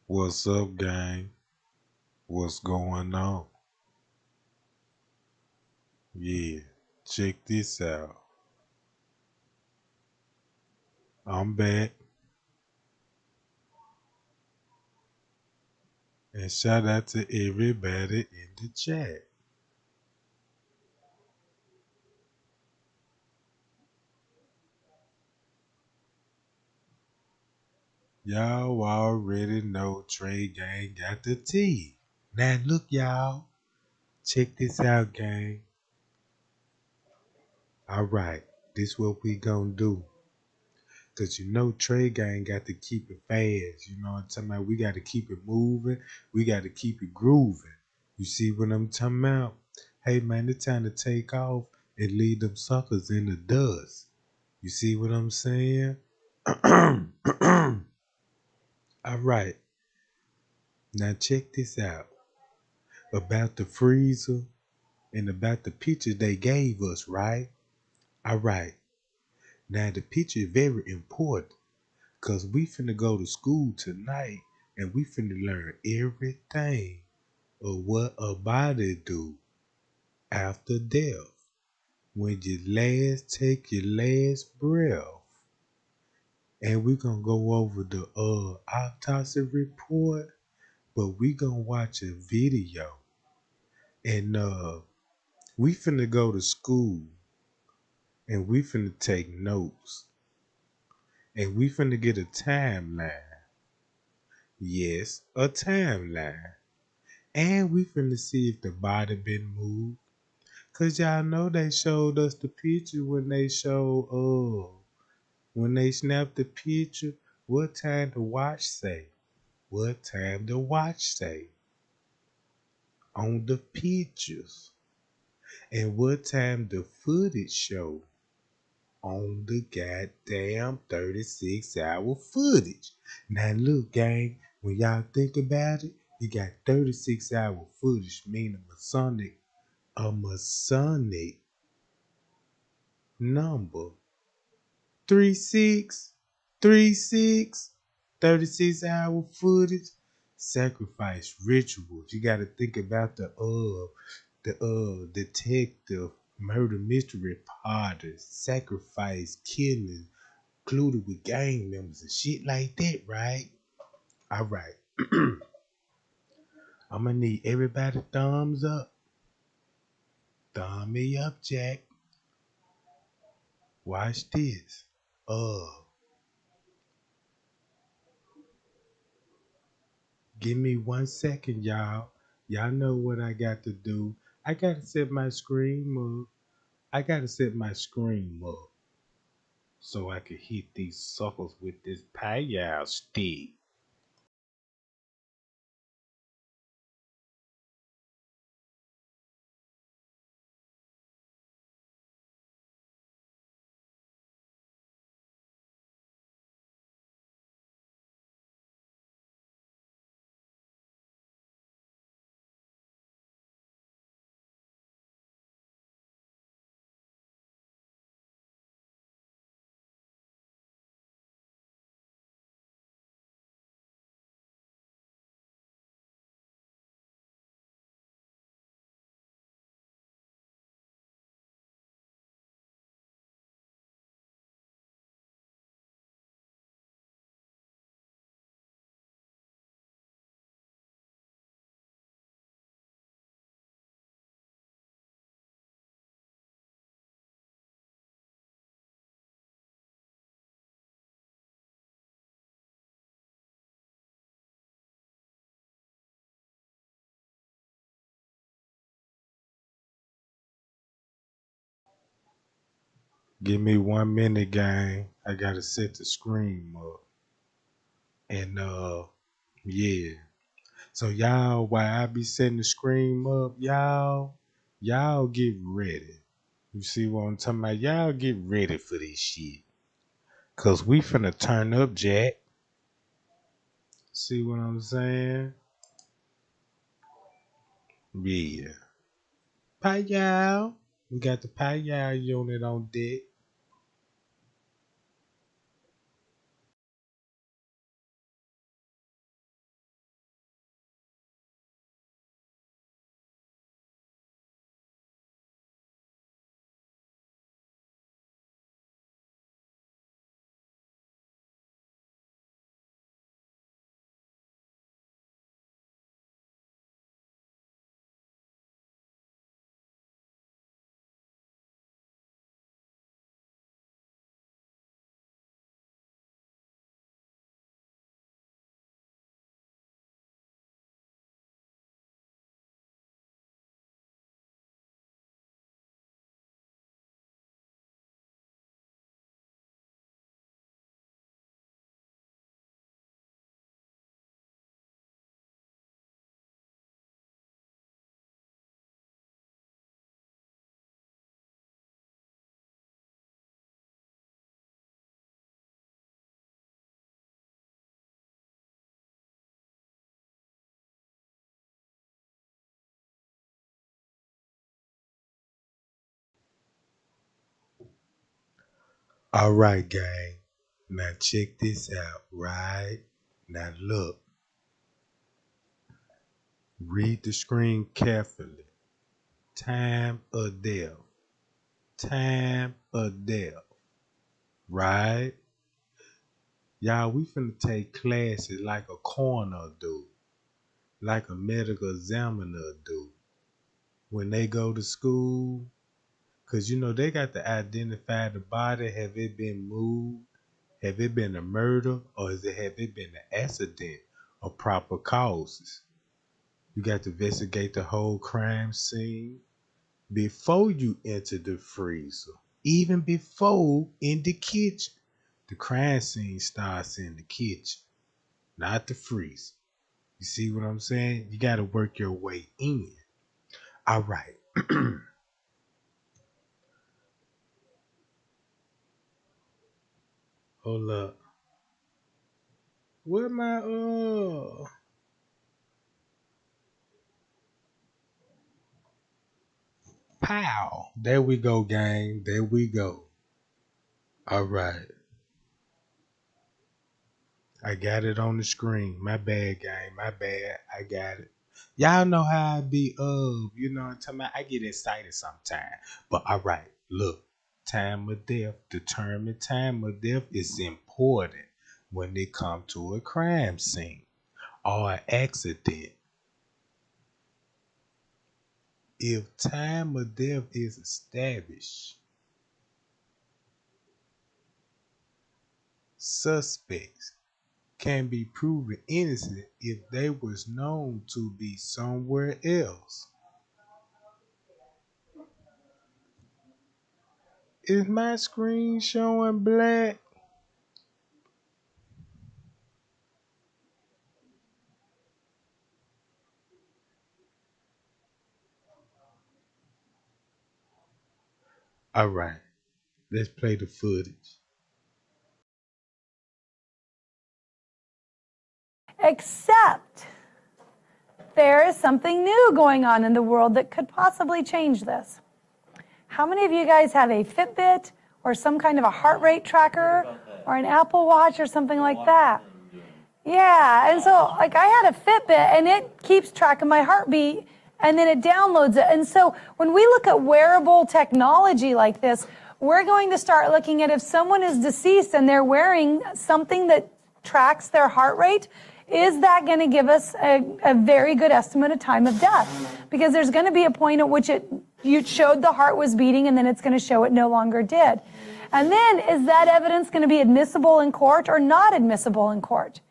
What's up, gang? What's going on? Yeah, check this out. I'm back, and shout out to everybody in the chat. Y'all already know Trey Gang got the tea. Now look, y'all. Check this out, gang. Alright, this what we gonna do. Cause you know Trey Gang got to keep it fast. You know what I'm talking about? We gotta keep it moving. We gotta keep it grooving. You see what I'm talking about? Hey man, it's time to take off and leave them suckers in the dust. You see what I'm saying? Alright, now check this out. About the freezer and about the picture they gave us, right? Alright, now the picture is very important. Cause we finna go to school tonight and we finna learn everything of what a body do after death. When you last take your last breath. And we gonna go over the autopsy report, but we gonna watch a video. And we finna go to school and we finna take notes. And we finna get a timeline. Yes, a timeline. And we finna see if the body been moved. Cause y'all know they showed us the picture when they snapped the picture, what time the watch say? What time the watch say? On the pictures. And what time the footage show? On the goddamn 36-hour footage. Now look, gang, when y'all think about it, you got 36-hour footage, meaning a Masonic number. 3636, 36-hour footage, sacrifice rituals. You got to think about the detective murder mystery parties, sacrifice killing, included with gang members and shit like that, right? All right. I'm gonna need everybody thumbs up. Thumb me up, Jack. Watch this. Uh, Give me 1 second, y'all. Y'all know what I got to do. I gotta set my screen up. I gotta set my screen up so I can hit these suckers with this Pallor stick. Give me 1 minute, gang. I gotta set the screen up. And yeah. So y'all, while I be setting the screen up, y'all get ready. You see what I'm talking about? Y'all get ready for this shit. Cause we finna turn up, Jack. See what I'm saying? Yeah. Payal. We got the Payal unit on deck. All right, gang. Now check this out, right? Now look, read the screen carefully. Time of death. Time of death. Right? Y'all, we finna take classes like a coroner do, like a medical examiner do. When they go to school, cause you know they got to identify the body. Have it been moved? Have it been a murder, or have it been an accident or proper causes? You got to investigate the whole crime scene before you enter the freezer. Even before in the kitchen. The crime scene starts in the kitchen, not the freezer. You see what I'm saying? You got to work your way in. All right. Hold up. Where my pow? There we go, gang. There we go. All right. I got it on the screen. My bad, gang. My bad. I got it. Y'all know how I be you know what I'm talking about? I get excited sometimes. But all right, look. Time of death. Determine time of death is important when it comes to a crime scene or an accident. If time of death is established, suspects can be proven innocent if they was known to be somewhere else. Is my screen showing black? All right, let's play the footage. Except there is something new going on in the world that could possibly change this. How many of you guys have a Fitbit or some kind of a heart rate tracker or an Apple Watch or something like that? Yeah, and so like I had a Fitbit and it keeps track of my heartbeat and then it downloads it. And so when we look at wearable technology like this, we're going to start looking at if someone is deceased and they're wearing something that tracks their heart rate, is that going to give us a very good estimate of time of death? Because there's going to be a point at which you showed the heart was beating and then it's going to show it no longer did. And then is that evidence going to be admissible in court or not admissible in court?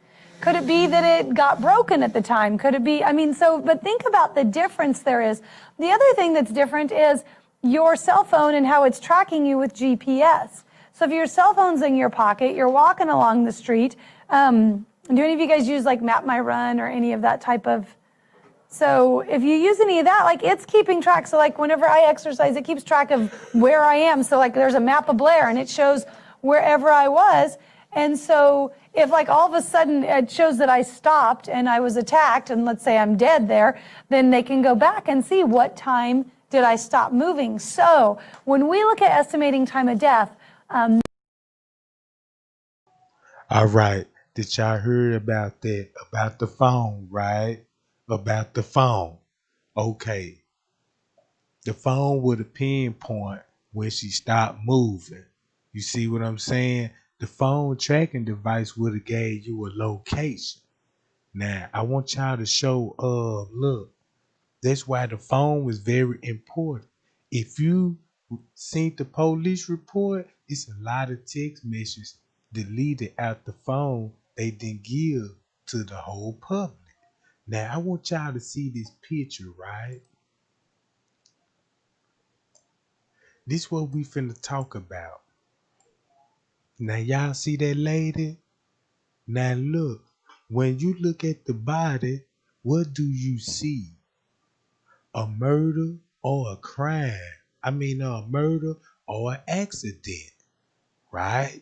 Could it be that it got broken at the time? Could it be, but think about the difference there is. The other thing that's different is your cell phone and how it's tracking you with GPS. So if your cell phone's in your pocket, you're walking along the street. Do any of you guys use like Map My Run or any of that type of? So if you use any of that, like it's keeping track. So like whenever I exercise, it keeps track of where I am. So like there's a map of Blair and it shows wherever I was. And so if like all of a sudden it shows that I stopped and I was attacked and let's say I'm dead there, then they can go back and see what time did I stop moving. So when we look at estimating time of death. All right. Did y'all hear about that? About the phone, right? About the phone. Okay. The phone would have pinpoint when she stopped moving. You see what I'm saying? The phone tracking device would have gave you a location. Now, I want y'all to show, look, that's why the phone was very important. If you seen the police report, it's a lot of text messages deleted out the phone they didn't give to the whole public. Now, I want y'all to see this picture, right? This what we finna talk about. Now, y'all see that lady? Now, look, when you look at the body, what do you see? A murder or a crime? A murder or an accident, right?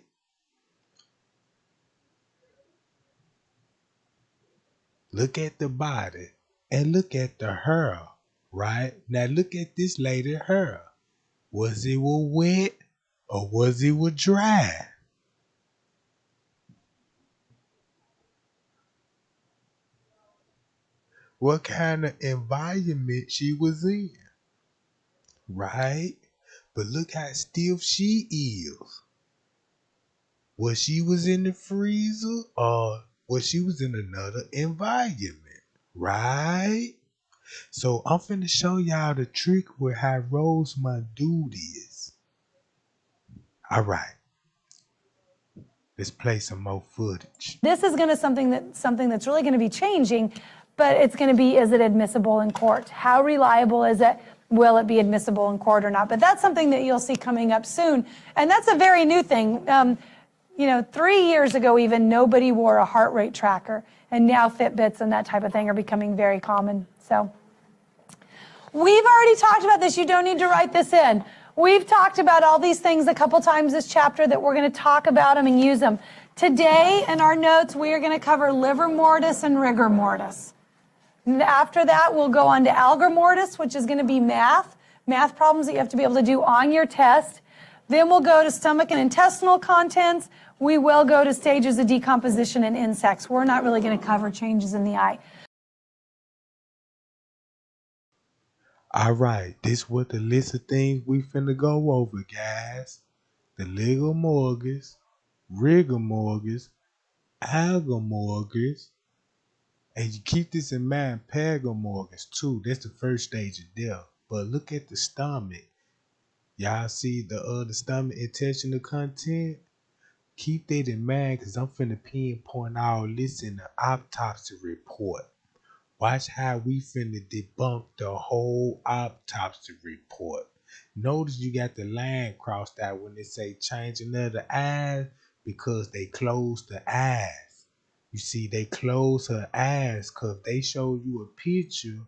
Look at the body and look at the hair, right? Now look at this lady hair. Was it wet or was it dry? What kind of environment she was in, right? But look how stiff she is. Was she was in the freezer or was she was in another environment, right? So I'm finna show y'all the trick with how Rosemont dude is. All right, let's play some more footage. This is going to something that's really going to be changing, but it's going to be, is it admissible in court? How reliable is it? Will it be admissible in court or not? But that's something that you'll see coming up soon, and that's a very new thing. 3 years ago, even nobody wore a heart rate tracker, and now Fitbits and that type of thing are becoming very common. So we've already talked about this. You don't need to write this in. We've talked about all these things a couple times this chapter that we're going to talk about them and use them. Today in our notes, we are going to cover livor mortis and rigor mortis. And after that, we'll go on to algor mortis, which is going to be math problems that you have to be able to do on your test. Then we'll go to stomach and intestinal contents. We will go to stages of decomposition in insects. We're not really going to cover changes in the eye. All right, this what the list of things we finna go over, guys. The livor mortis, rigor mortis, algor mortis, and you keep this in mind, pallor mortis too. That's the first stage of death. But look at the stomach. Y'all see the stomach intestinal content? Keep that in mind because I'm finna pinpoint all this in the autopsy report. Watch how we finna debunk the whole autopsy report. Notice you got the line crossed out when they say changing of the eyes because they closed the eyes. You see, they closed her eyes because if they showed you a picture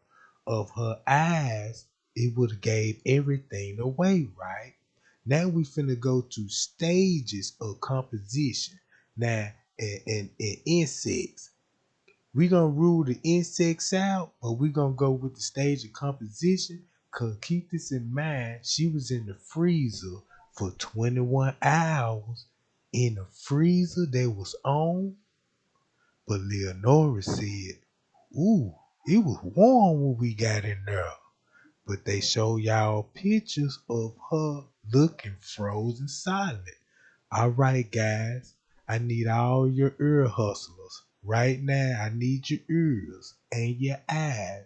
of her eyes, it would have gave everything away, right? Now we finna go to stages of composition. Now, in insects, we gonna rule the insects out, but we gonna go with the stage of composition. Cause keep this in mind, she was in the freezer for 21 hours. In the freezer they was on, but Leonora said, ooh, it was warm when we got in there. But they show y'all pictures of her looking frozen solid. All right, guys, I need all your ear hustlers. Right now, I need your ears and your eyes.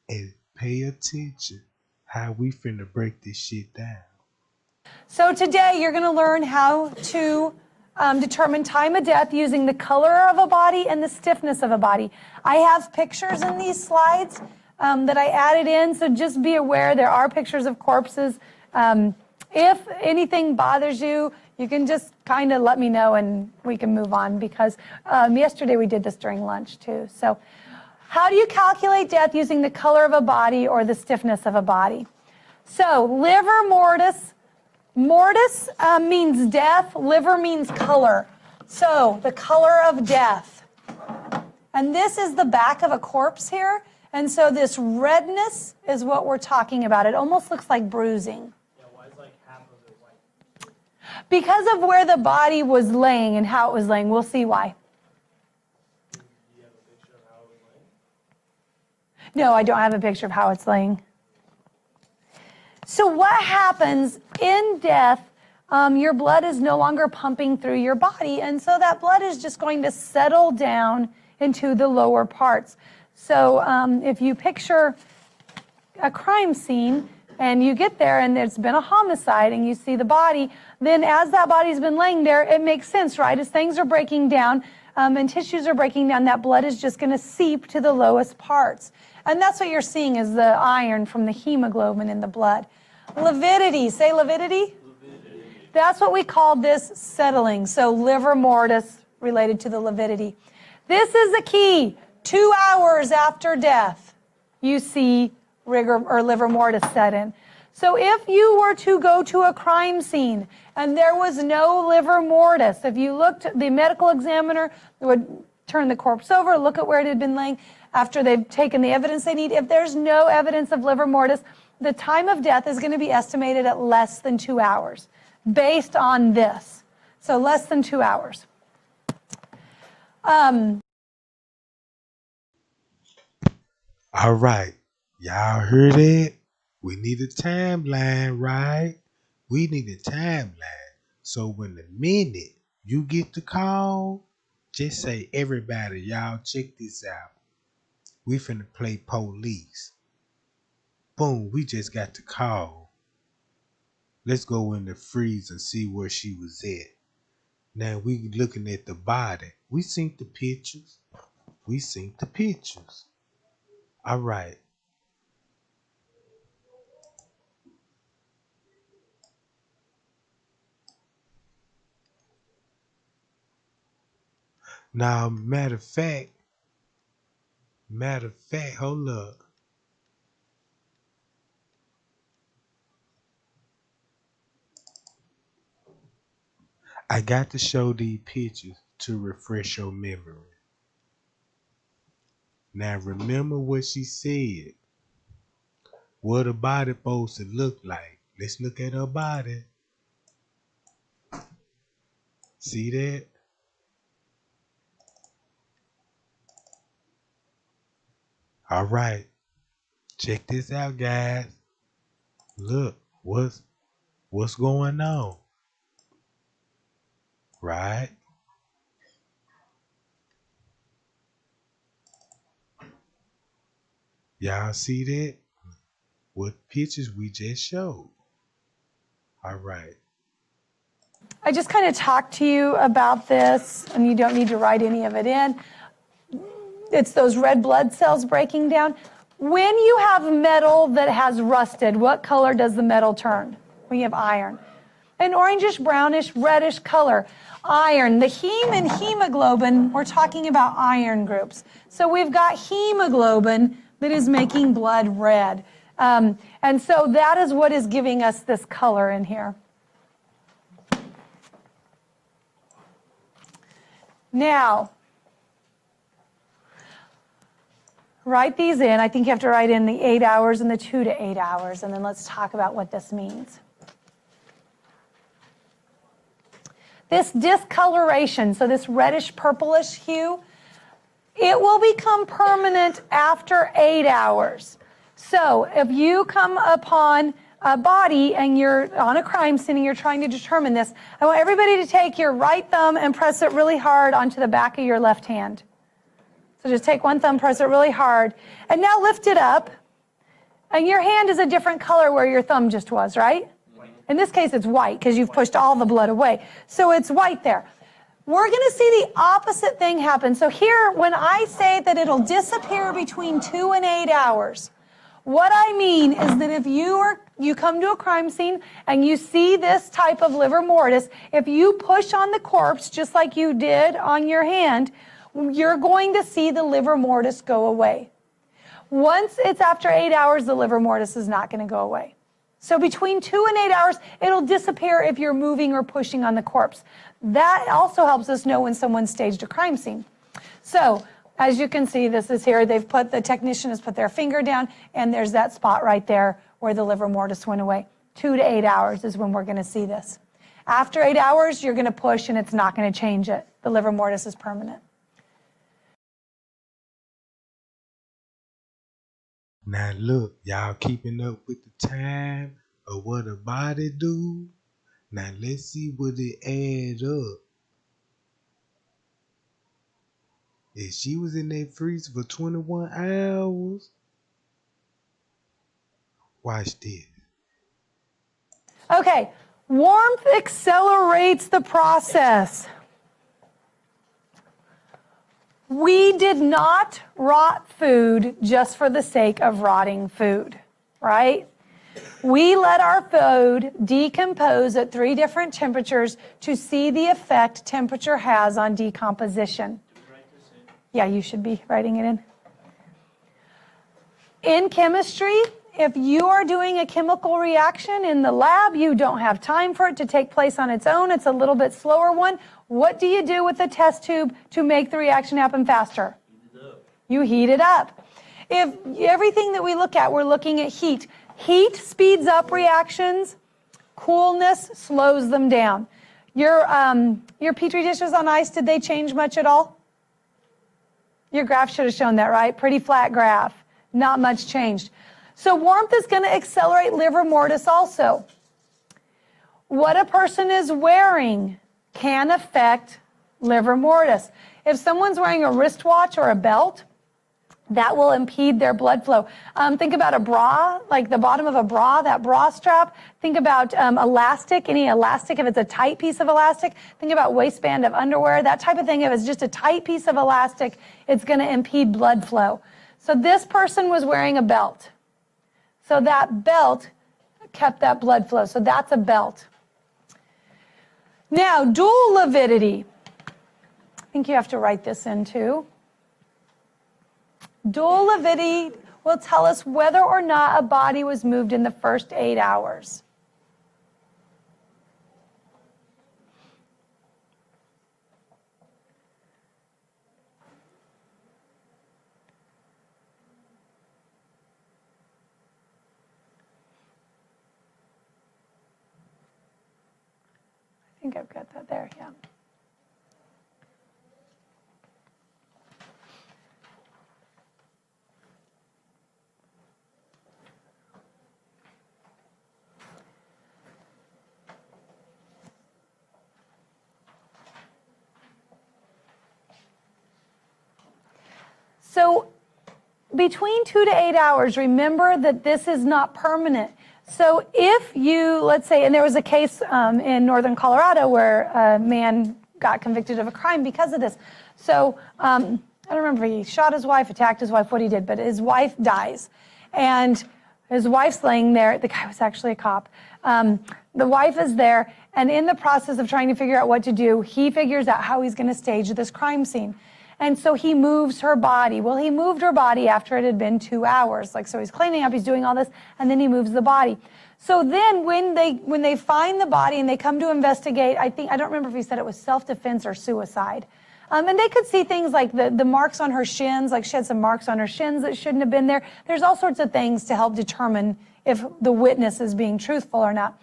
And pay attention how we finna break this shit down. So today you're going to learn how to determine time of death using the color of a body and the stiffness of a body. I have pictures in these slides that I added in, so just be aware there are pictures of corpses. If anything bothers you, you can just kind of let me know and we can move on because yesterday we did this during lunch too. So how do you calculate death using the color of a body or the stiffness of a body? So livor mortis. Mortis means death. Livor means color. So the color of death. And this is the back of a corpse here. And so this redness is what we're talking about. It almost looks like bruising. Yeah, why is like half of it white? Because of where the body was laying and how it was laying. We'll see why. Do you have a picture of how it was laying? No, I don't have a picture of how it's laying. So what happens in death, your blood is no longer pumping through your body, and so that blood is just going to settle down into the lower parts. So if you picture a crime scene and you get there and there's been a homicide and you see the body, then as that body's been laying there, it makes sense, right? As things are breaking down and tissues are breaking down, that blood is just going to seep to the lowest parts. And that's what you're seeing is the iron from the hemoglobin in the blood. Lividity, say lividity. Lividity. That's what we call this settling. So livor mortis related to the lividity. This is the key. 2 hours after death, you see rigor or livor mortis set in. So if you were to go to a crime scene and there was no livor mortis, if you looked, the medical examiner would turn the corpse over, look at where it had been laying after they've taken the evidence they need. If there's no evidence of livor mortis, the time of death is going to be estimated at less than 2 hours. based on this. So less than 2 hours. All right. Y'all heard that? We need a timeline, right? We need a timeline. So when the minute you get the call, just say, everybody, y'all check this out. We finna play police. Boom, we just got the call. Let's go in the freezer and see where she was at. Now we looking at the body. We seen the pictures. All right. Now, matter of fact, hold up. I got to show these pictures to refresh your memory. Now remember what she said. What a body supposed to look like. Let's look at her body. See that? All right. Check this out, guys. Look, what's going on? Right? Y'all see that? What pictures we just showed. All right. I just kind of talked to you about this, and you don't need to write any of it in. It's those red blood cells breaking down. When you have metal that has rusted, what color does the metal turn? When you have iron. An orangish, brownish, reddish color. Iron. The heme and hemoglobin, we're talking about iron groups. So we've got hemoglobin that is making blood red. And so that is what is giving us this color in here. Now, write these in. I think you have to write in the 8 hours and the 2 to 8 hours, and then let's talk about what this means. This discoloration, so this reddish purplish hue, it will become permanent after 8 hours. So if you come upon a body and you're on a crime scene and you're trying to determine this, I want everybody to take your right thumb and press it really hard onto the back of your left hand. So just take one thumb, press it really hard, and now lift it up. And your hand is a different color where your thumb just was, right? In this case, it's white because you've pushed all the blood away. So it's white there. We're going to see the opposite thing happen. So here, when I say that it'll disappear between 2 and 8 hours, what I mean is that if you come to a crime scene and you see this type of livor mortis, if you push on the corpse just like you did on your hand, you're going to see the livor mortis go away. Once it's after 8 hours, the livor mortis is not going to go away. So between 2 and 8 hours, it'll disappear if you're moving or pushing on the corpse. That also helps us know when someone staged a crime scene. So as you can see, this is here. The technician has put their finger down, and there's that spot right there where the livor mortis went away. 2 to 8 hours is when we're going to see this. After 8 hours, you're going to push, and it's not going to change it. The livor mortis is permanent. Now look, y'all keeping up with the time of what a body do? Now let's see what it add up. If she was in that freezer for 21 hours, watch this. Okay, warmth accelerates the process. We did not rot food just for the sake of rotting food, right? We let our food decompose at 3 different temperatures to see the effect temperature has on decomposition. Yeah, you should be writing it in. In chemistry, if you are doing a chemical reaction in the lab, you don't have time for it to take place on its own. It's a little bit slower one. What do you do with the test tube to make the reaction happen faster? You heat it up. If everything that we look at, we're looking at heat. Heat speeds up reactions. Coolness slows them down. Your Petri dishes on ice, did they change much at all? Your graph should have shown that, right? Pretty flat graph. Not much changed. So warmth is going to accelerate livor mortis also. What a person is wearing can affect livor mortis. If someone's wearing a wristwatch or a belt, that will impede their blood flow. Think about a bra, like the bottom of a bra, that bra strap. Think about elastic, any elastic, if it's a tight piece of elastic. Think about waistband of underwear, that type of thing. If it's just a tight piece of elastic, it's going to impede blood flow. So this person was wearing a belt. So that belt kept that blood flow. So that's a belt. Now, dual lividity. I think you have to write this in too. Dual lividity will tell us whether or not a body was moved in the first 8 hours. I think I've got that there, yeah. So between 2 to 8 hours, remember that this is not permanent. So if you, let's say, and there was a case in northern Colorado where a man got convicted of a crime because of this. So I don't remember if he shot his wife, attacked his wife, what he did, but his wife dies. And his wife's laying there. The guy was actually a cop. The wife is there, and in the process of trying to figure out what to do, he figures out how he's going to stage this crime scene. And so he moves her body. Well, he moved her body after it had been 2 hours. Like, so he's cleaning up, he's doing all this, and then he moves the body. So then when they find the body and they come to investigate, I don't remember if he said it was self-defense or suicide. And they could see things like the marks on her shins, like she had some marks on her shins that shouldn't have been there. There's all sorts of things to help determine if the witness is being truthful or not.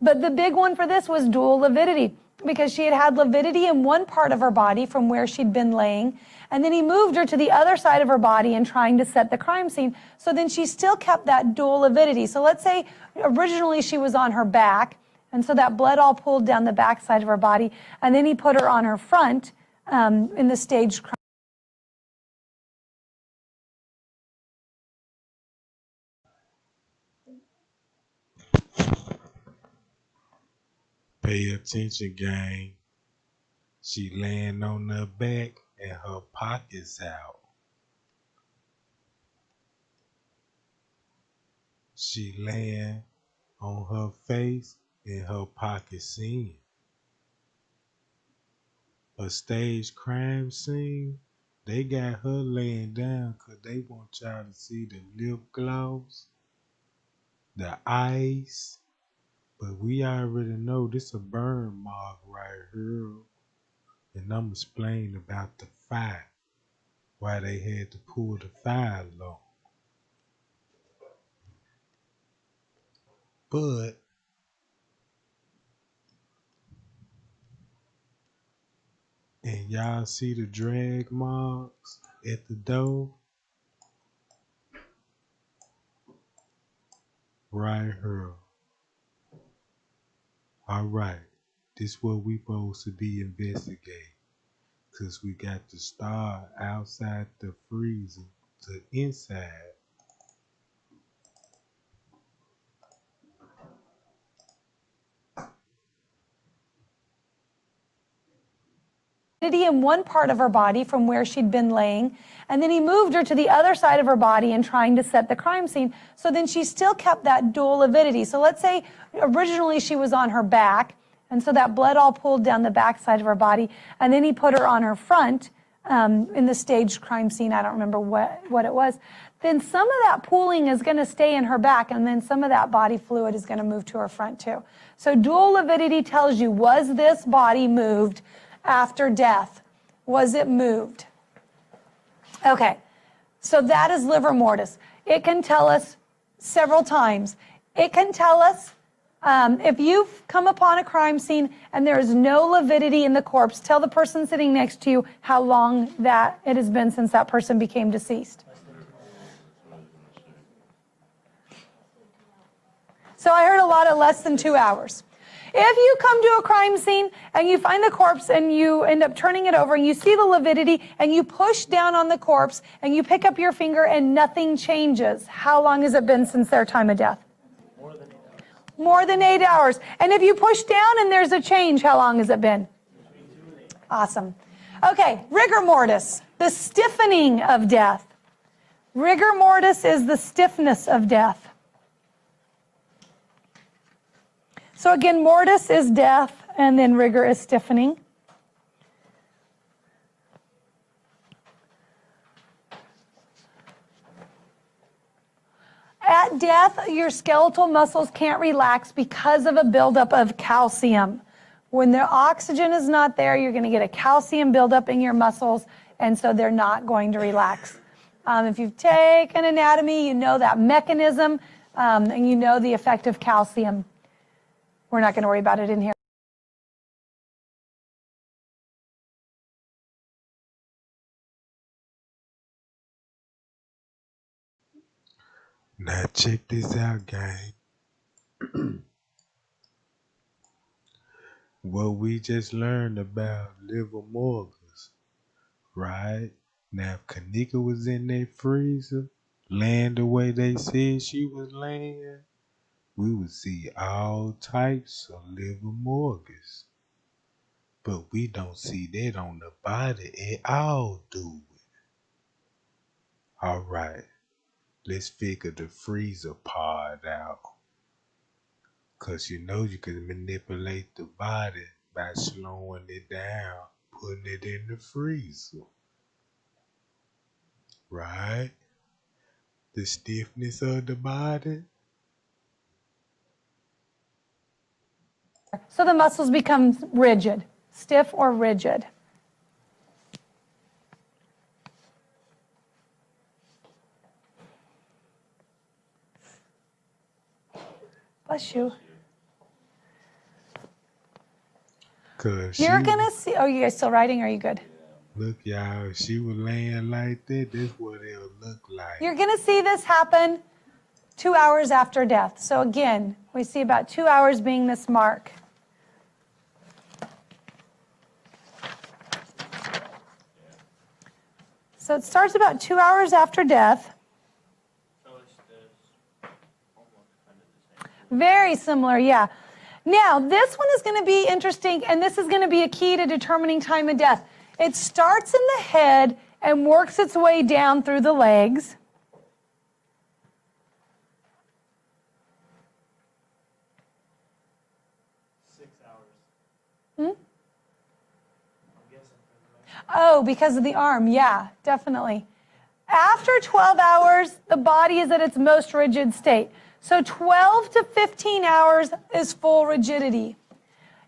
But the big one for this was dual lividity, because she had lividity in one part of her body from where she'd been laying, and then he moved her to the other side of her body and trying to set the crime scene. So then she still kept that dual lividity. So let's say originally she was on her back, and so that blood all pooled down the back side of her body, and then he put her on her front in the staged crime. Pay attention, gang. She laying on her back and her pockets out. She laying on her face and her pockets in. A staged crime scene, they got her laying down because they want y'all to see the lip gloss, the ice. But we already know this a burn mark right here. And I'm explaining about the fire, why they had to pull the fire along. But and y'all see the drag marks at the door? Right here. Alright, this what we supposed to be investigating. Cause we got to start outside the freezer to inside. In one part of her body from where she'd been laying, and then he moved her to the other side of her body and trying to set the crime scene. So then she still kept that dual lividity. So let's say originally she was on her back, and so that blood all pooled down the back side of her body, and then he put her on her front in the staged crime scene. I don't remember what it was. Then some of that pooling is going to stay in her back, and then some of that body fluid is going to move to her front too. So dual lividity tells you, was this body moved after death? Was it moved? Okay, so that is livor mortis. It can tell us several times. It can tell us If you've come upon a crime scene and there is no lividity in the corpse, tell the person sitting next to you how long that it has been since that person became deceased. So I heard a lot of less than 2 hours. If you come to a crime scene and you find the corpse and you end up turning it over and you see the lividity and you push down on the corpse and you pick up your finger and nothing changes, how long has it been since their time of death? More than 8 hours. And if you push down and there's a change, how long has it been? Awesome. Okay, rigor mortis, the stiffening of death. Rigor mortis is the stiffness of death. So again, mortis is death, and then rigor is stiffening. At death, your skeletal muscles can't relax because of a buildup of calcium. When the oxygen is not there, you're going to get a calcium buildup in your muscles, and so they're not going to relax. If you've taken anatomy, you know that mechanism, and you know the effect of calcium. We're not going to worry about it in here. Now check this out, gang. What we just learned about Livor mortis, right? Now if Kenneka was in that freezer, laying the way they said she was laying, we would see all types of livor mortis. But we don't see that on the body at all, do we? Alright, let's figure the freezer part out. Cause you know you can manipulate the body by slowing it down, putting it in the freezer. Right? The stiffness of the body. So the muscles become rigid, stiff or rigid. Bless you. Cause You're going to see, oh, you guys still writing? Are you good? Look, y'all, if she was laying like that, that's what it'll look like. You're going to see this happen 2 hours after death. So again, we see about 2 hours being this mark. So it starts about 2 hours after death. Very similar, yeah. Now, this one is going to be interesting, and this is going to be a key to determining time of death. It starts in the head and works its way down through the legs. Oh, because of the arm. Yeah, definitely. After 12 hours, the body is at its most rigid state. So 12 to 15 hours is full rigidity.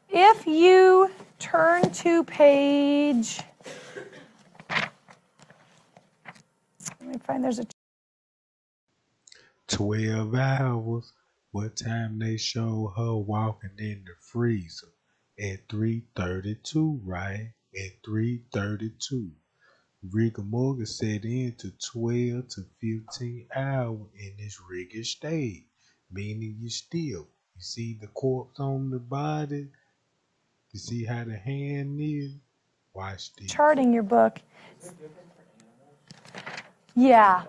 If you turn to page, let me find, there's a 12 hours. What time they show her walking in the freezer? At 3:32, right? At 3:32. Rigor mortis set into 12 to 15 hours in this rigor state, meaning you still. You see the corpse on the body? You see how the hand is? Watch this. charting your book. Yeah,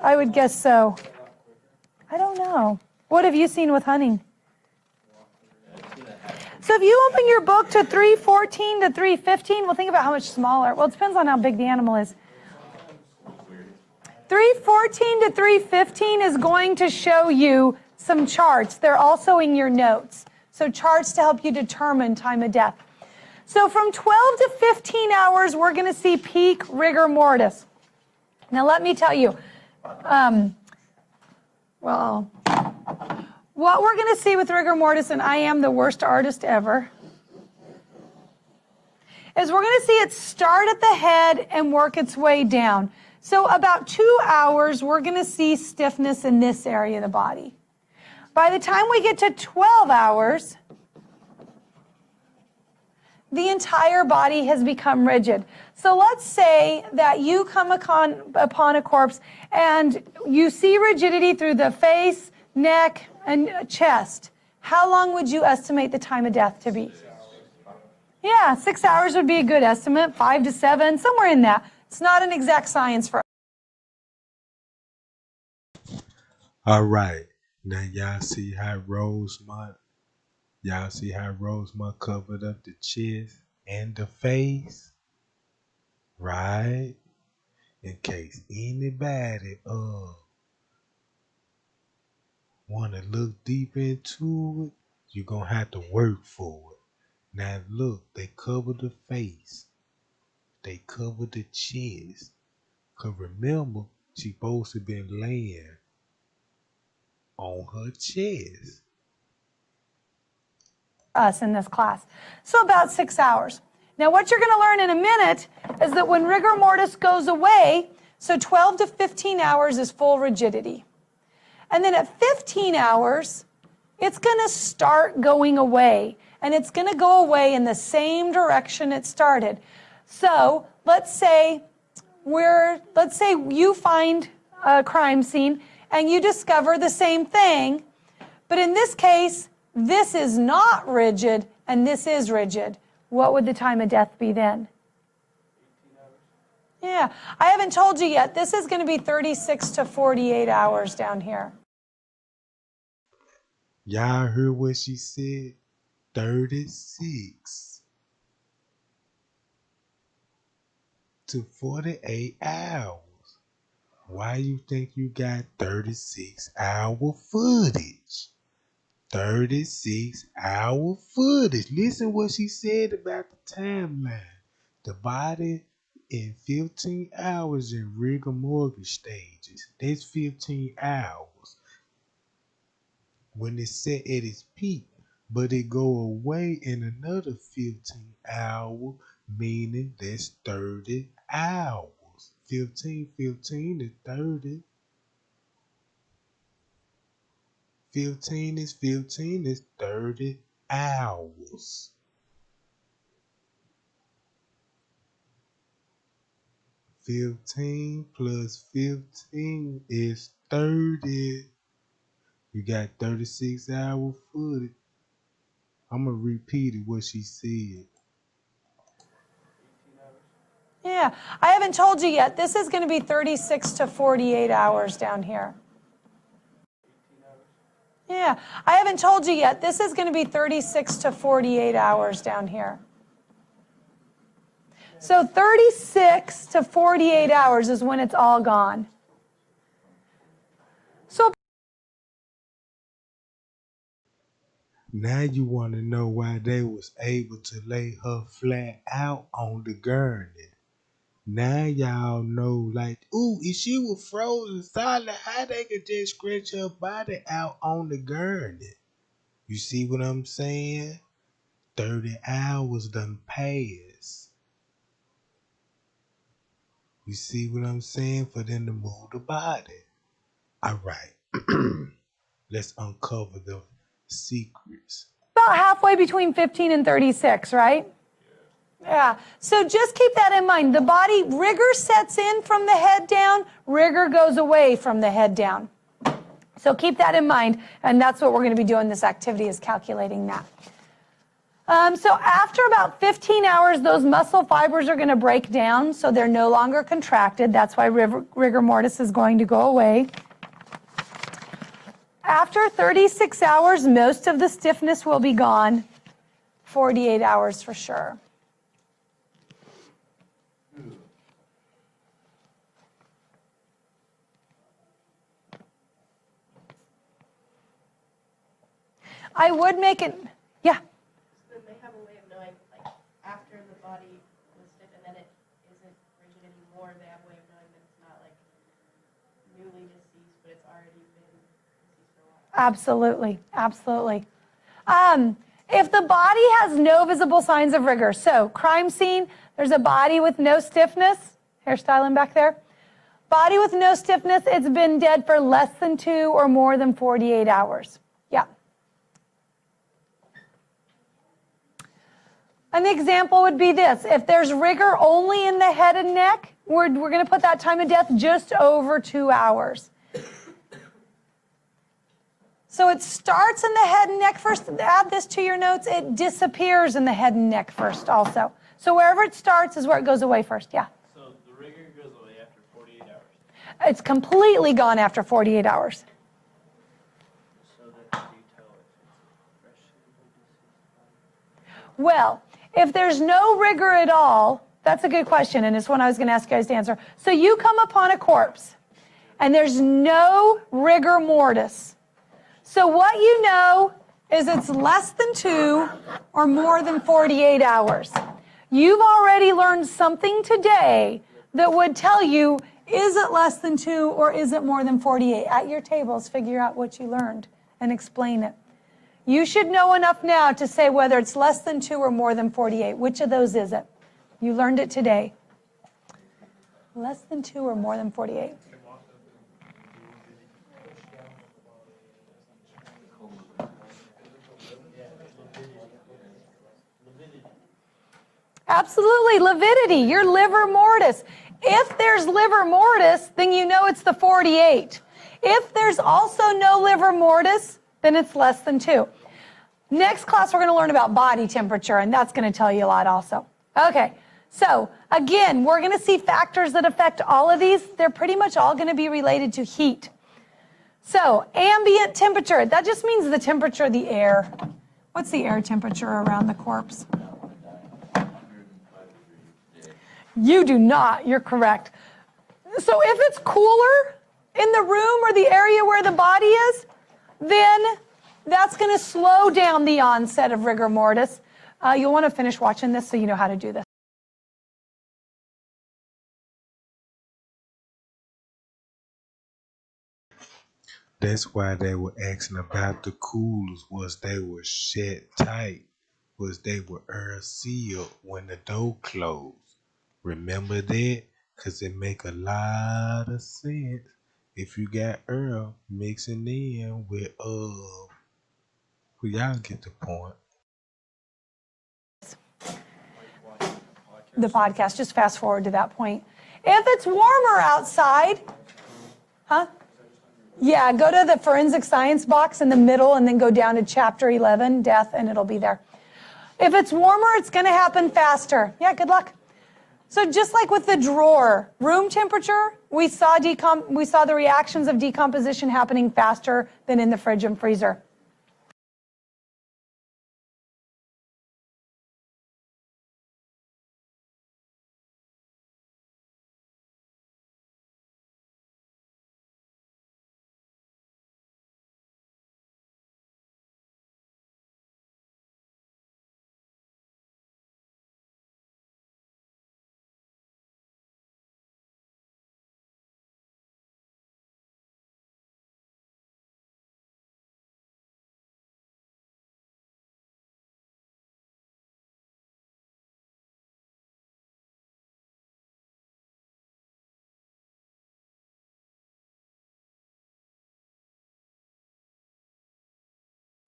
I would guess so. I don't know. What have you seen with hunting? So if you open your book to 3:14 to 3:15, well, think about how much smaller. Well, it depends on how big the animal is. 3:14 to 3:15 is going to show you some charts. They're also in your notes. So charts to help you determine time of death. So from 12 to 15 hours, we're going to see peak rigor mortis. Now, let me tell you, what we're going to see with rigor mortis, and I am the worst artist ever, is we're going to see it start at the head and work its way down. So about 2 hours, we're going to see stiffness in this area of the body. By the time we get to 12 hours, the entire body has become rigid. So let's say that you come upon a corpse and you see rigidity through the face, neck, and chest. How long would you estimate the time of death to be? Yeah, 6 hours would be a good estimate, 5 to 7, somewhere in that. It's not an exact science for us. All right. Now y'all see how Rosemont covered up the chest and the face? Right? In case anybody wanna look deep into it, you're gonna have to work for it. Now look, they cover the face. They cover the chest. Cause remember, she supposed to been laying on her chest. Us in this class. So about 6 hours. Now what you're going to learn in a minute is that when rigor mortis goes away, so 12 to 15 hours is full rigidity. And then at 15 hours, it's going to start going away. And it's going to go away in the same direction it started. So let's say you find a crime scene and you discover the same thing. But in this case, this is not rigid and this is rigid. What would the time of death be then? 18 hours. Yeah, I haven't told you yet. This is going to be 36 to 48 hours down here. Y'all heard what she said? 36 to 48 hours. Why you think you got 36-hour footage? 36-hour footage. Listen what she said about the timeline. The body in 15 hours in rigor mortis stages. That's 15 hours. When it's set at its peak, but it go away in another 15 hours, meaning that's 30 hours. 15 is 30. 15 is 30 hours. 15 plus 15 is 30. You got 36-hour footage. I'm going to repeat it what she said. 18 hours. Yeah, I haven't told you yet. This is going to be 36 to 48 hours down here. 18 hours. Yeah, I haven't told you yet. This is going to be 36 to 48 hours down here. So 36 to 48 hours is when it's all gone. So now you want to know why they was able to lay her flat out on the gurney. Now y'all know, like, ooh, if she was frozen solid, how they could just stretch her body out on the gurney? You see what I'm saying? 30 hours done passed. You see what I'm saying? For them to move the body. All right. Let's uncover the secrets. about halfway between 15 and 36, right? Yeah, so just keep that in mind. The body, rigor sets in from the head down, rigor goes away from the head down. So keep that in mind, and that's what we're going to be doing this activity is calculating that. So after about 15 hours, those muscle fibers are going to break down, so they're no longer contracted. That's why rigor mortis is going to go away. After 36 hours, most of the stiffness will be gone. 48 hours for sure. I would make it, yeah. So then they have a way of knowing, like, after the body was stiff and then it isn't rigid anymore, they have a way of knowing that it's not, like, newly deceased, but it's already been deceased for a while. Absolutely, absolutely. If the body has no visible signs of rigor, so crime scene, there's a body with no stiffness, hairstyling back there. Body with no stiffness, it's been dead for less than 2 or more than 48 hours. Yeah. An example would be this. If there's rigor only in the head and neck, we're going to put that time of death just over 2 hours. So it starts in the head and neck first. Add this to your notes. It disappears in the head and neck first also. So wherever it starts is where it goes away first. Yeah. So the rigor goes away after 48 hours. It's completely gone after 48 hours. So then how do you tell if it's fresh? Well, if there's no rigor at all, that's a good question, and it's one I was going to ask you guys to answer. So you come upon a corpse, and there's no rigor mortis. So what you know is it's less than 2 or more than 48 hours. You've already learned something today that would tell you, is it less than 2 or is it more than 48? At your tables, figure out what you learned and explain it. You should know enough now to say whether it's less than 2 or more than 48. Which of those is it? You learned it today. Less than 2 or more than 48. Absolutely, lividity, your livor mortis. If there's livor mortis, then you know it's the 48. If there's also no livor mortis, then it's less than 2. Next class, we're going to learn about body temperature, and that's going to tell you a lot also. Okay, so again, we're going to see factors that affect all of these. They're pretty much all going to be related to heat. So ambient temperature, that just means the temperature of the air. What's the air temperature around the corpse? You do not, you're correct. So if it's cooler in the room or the area where the body is, then that's going to slow down the onset of rigor mortis. You'll want to finish watching this so you know how to do this. That's why they were asking about the coolers, was they were shut tight, was they were air sealed when the door closed. Remember that? Because it make a lot of sense if you got air mixing in with well, y'all get the point. The podcast, just fast forward to that point. If it's warmer outside, yeah, go to the forensic science box in the middle and then go down to chapter 11, death, and it'll be there. If it's warmer, it's going to happen faster. Yeah, good luck. So just like with the drawer, room temperature, we saw the reactions of decomposition happening faster than in the fridge and freezer.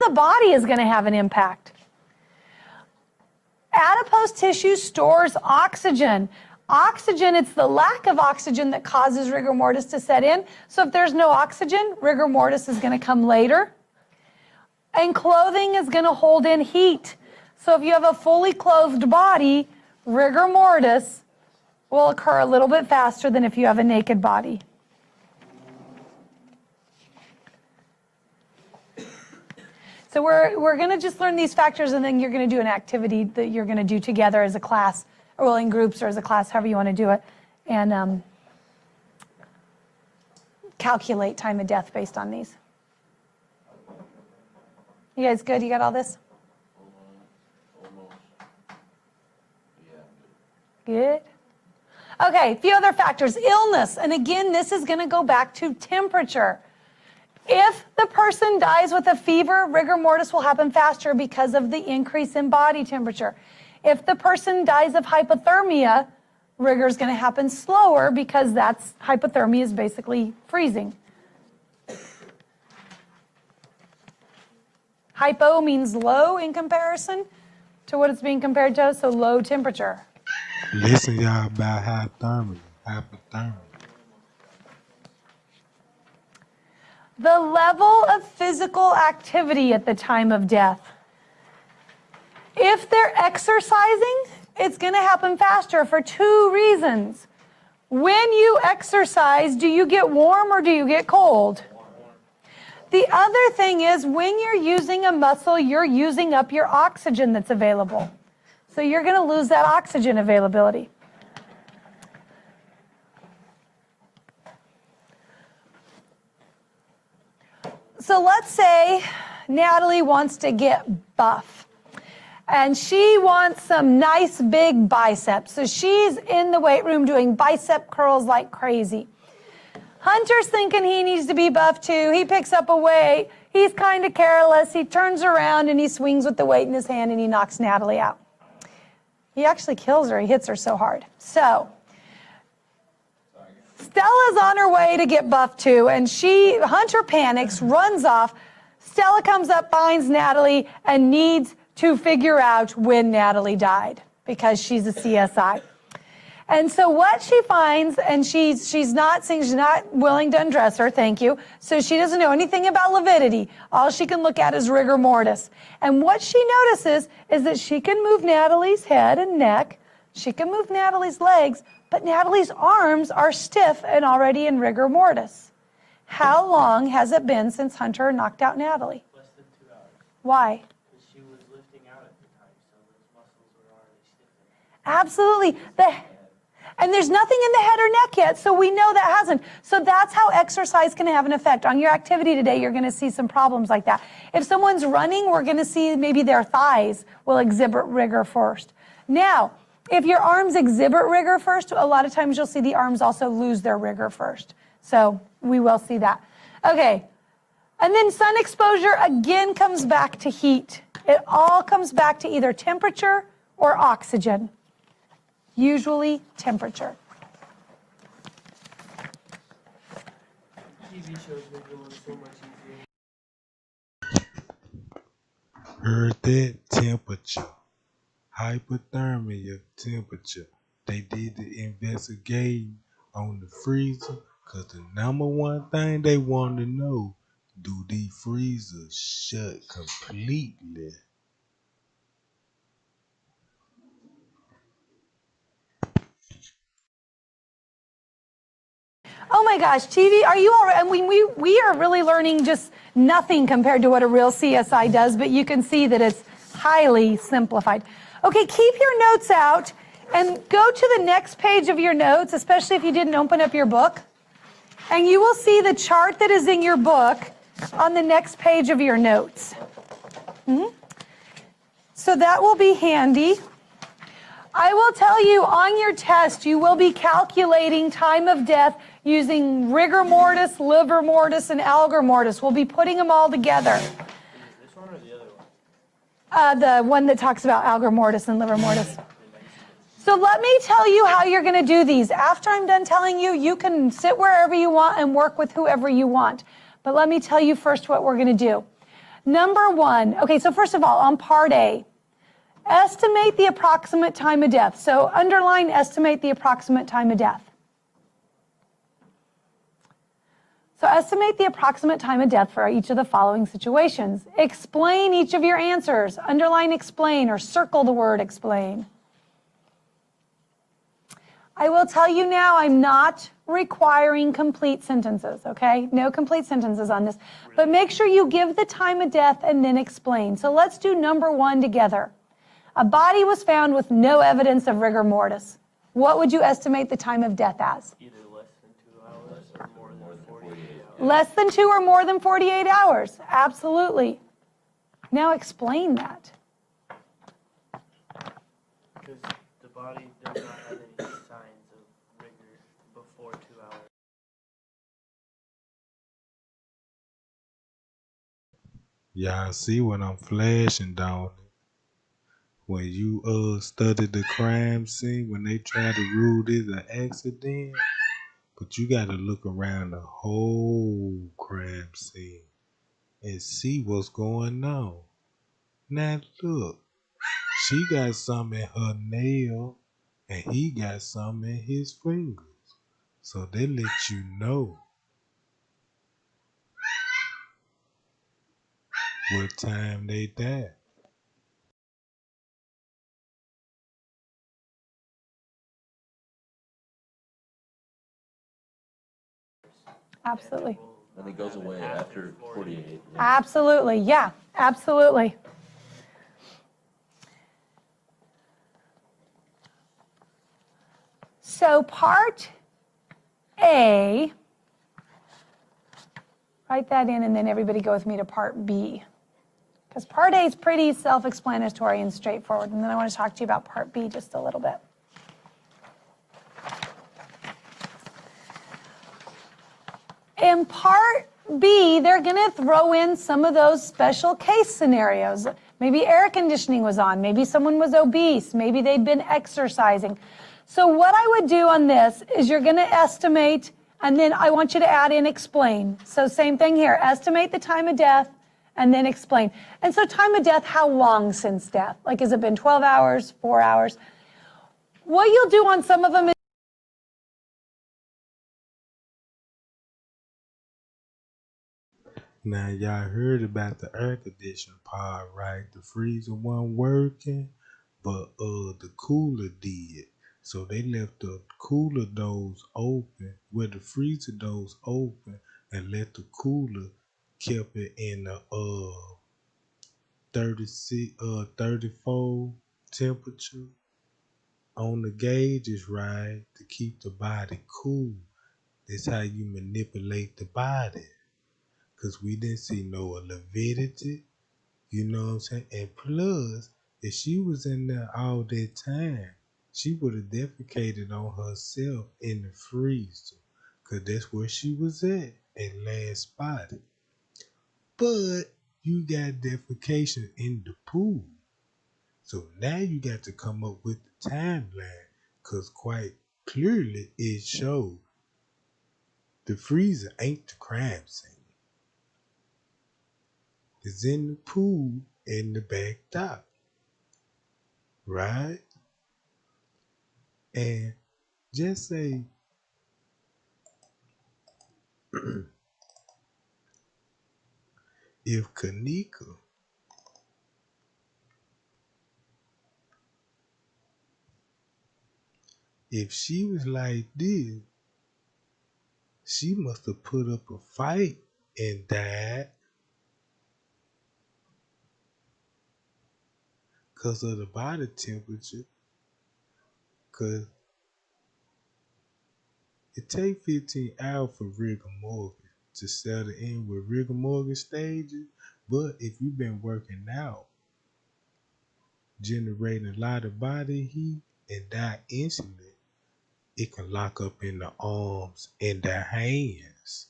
The body is going to have an impact. Adipose tissue stores oxygen. Oxygen, it's the lack of oxygen that causes rigor mortis to set in. So if there's no oxygen, rigor mortis is going to come later. And clothing is going to hold in heat. So if you have a fully clothed body, rigor mortis will occur a little bit faster than if you have a naked body. So we're going to just learn these factors, and then you're going to do an activity that you're going to do together as a class, or in groups or as a class, however you want to do it, and calculate time of death based on these. You guys good? You got all this? Good. Okay, a few other factors. Illness, and again, this is going to go back to temperature. If the person dies with a fever, rigor mortis will happen faster because of the increase in body temperature. If the person dies of hypothermia, rigor is going to happen slower because hypothermia is basically freezing. Hypo means low in comparison. to what it's being compared to, so low temperature. Listen, y'all, about hypothermia. The level of physical activity at the time of death. If they're exercising, it's going to happen faster for two reasons. When you exercise, do you get warm or do you get cold? The other thing is when you're using a muscle, you're using up your oxygen that's available. So you're going to lose that oxygen availability. So let's say Natalie wants to get buff. And she wants some nice big biceps. So she's in the weight room doing bicep curls like crazy. Hunter's thinking he needs to be buff too. He picks up a weight. He's kind of careless. He turns around and he swings with the weight in his hand and he knocks Natalie out. He actually kills her. He hits her so hard. So Stella's on her way to get buff too, and Hunter panics, runs off. Stella comes up, finds Natalie, and needs to figure out when Natalie died because she's a CSI. And so what she finds, and she's not willing to undress her, thank you. So she doesn't know anything about lividity. All she can look at is rigor mortis. And what she notices is that she can move Natalie's head and neck. She can move Natalie's legs, but Natalie's arms are stiff and already in rigor mortis. How long has it been since Hunter knocked out Natalie? Less than 2 hours. Why? Because she was lifting out at the time, so those muscles were already stiffened. Absolutely. And there's nothing in the head or neck yet, so we know that hasn't. So that's how exercise can have an effect. On your activity today, you're going to see some problems like that. If someone's running, we're going to see maybe their thighs will exhibit rigor first. Now, if your arms exhibit rigor first, a lot of times you'll see the arms also lose their rigor first. So we will see that. Okay. And then sun exposure again comes back to heat. It all comes back to either temperature or oxygen. Usually temperature. TV shows make it look so much easier. Heard that? Temperature. Hypothermia temperature. They did the investigating on the freezer because the number one thing they want to know, do these freezers shut completely? Oh my gosh, TV, are you all right? I mean, we are really learning just nothing compared to what a real CSI does, but you can see that it's highly simplified. Okay, keep your notes out and go to the next page of your notes, especially if you didn't open up your book. And you will see the chart that is in your book on the next page of your notes. So that will be handy. I will tell you on your test, you will be calculating time of death using rigor mortis, livor mortis, and algor mortis. We'll be putting them all together. Is this one or the other one? The one that talks about algor mortis and livor mortis. So let me tell you how you're going to do these. After I'm done telling you, you can sit wherever you want and work with whoever you want. But let me tell you first what we're going to do. Number one, okay, so first of all, on part A, estimate the approximate time of death. So underline estimate the approximate time of death. So estimate the approximate time of death for each of the following situations. Explain each of your answers. Underline explain or circle the word explain. I will tell you now, I'm not requiring complete sentences, okay? No complete sentences on this. But make sure you give the time of death and then explain. So let's do number one together. A body was found with no evidence of rigor mortis. What would you estimate the time of death as? Either less than 2 hours or more than 48 hours. Less than 2 or more than 48 hours. Absolutely. Now explain that. Because the body does not have any signs of rigor before 2 hours. Y'all see what I'm flashing down when you study the crime scene, when they try to rule this an accident, but you got to look around the whole crime scene and see what's going on. Now look, She got some in her nail, and he got some in his fingers. So they let you know what time they died. Absolutely. And it goes away after 48. Yeah. Absolutely. Yeah, absolutely. So part A, write that in and then everybody go with me to part B. Because part A is pretty self-explanatory and straightforward. And then I want to talk to you about part B just a little bit. In part B, they're going to throw in some of those special case scenarios. Maybe air conditioning was on. Maybe someone was obese. Maybe they'd been exercising. So what I would do on this is you're going to estimate, and then I want you to add in explain. So same thing here. Estimate the time of death, and then explain. And so time of death, how long since death? Like, has it been 12 hours, 4 hours? What you'll do on some of them is Now y'all heard about the air conditioning part, right? The freezer wasn't working, but the cooler did. So they left the cooler doors open, with the freezer doors open, and let the cooler kept it in the 34 temperature on the gauges, right? To keep the body cool. That's how you manipulate the body. Cause we didn't see no lividity, you know what I'm saying? And plus, if she was in there all that time, she would have defecated on herself in the freezer. Cause that's where she was at last spotted. But you got defecation in the pool. So now you got to come up with the timeline. Cause quite clearly it shows the freezer ain't the crime scene. It's in the pool in the back dock, right? And just say if Kenneka, if she was like this, she must have put up a fight and died because of the body temperature. Because it takes 15 hours for rigor mortis to settle in with rigor mortis stages. But if you've been working out, generating a lot of body heat and die instantly, it can lock up in the arms and the hands.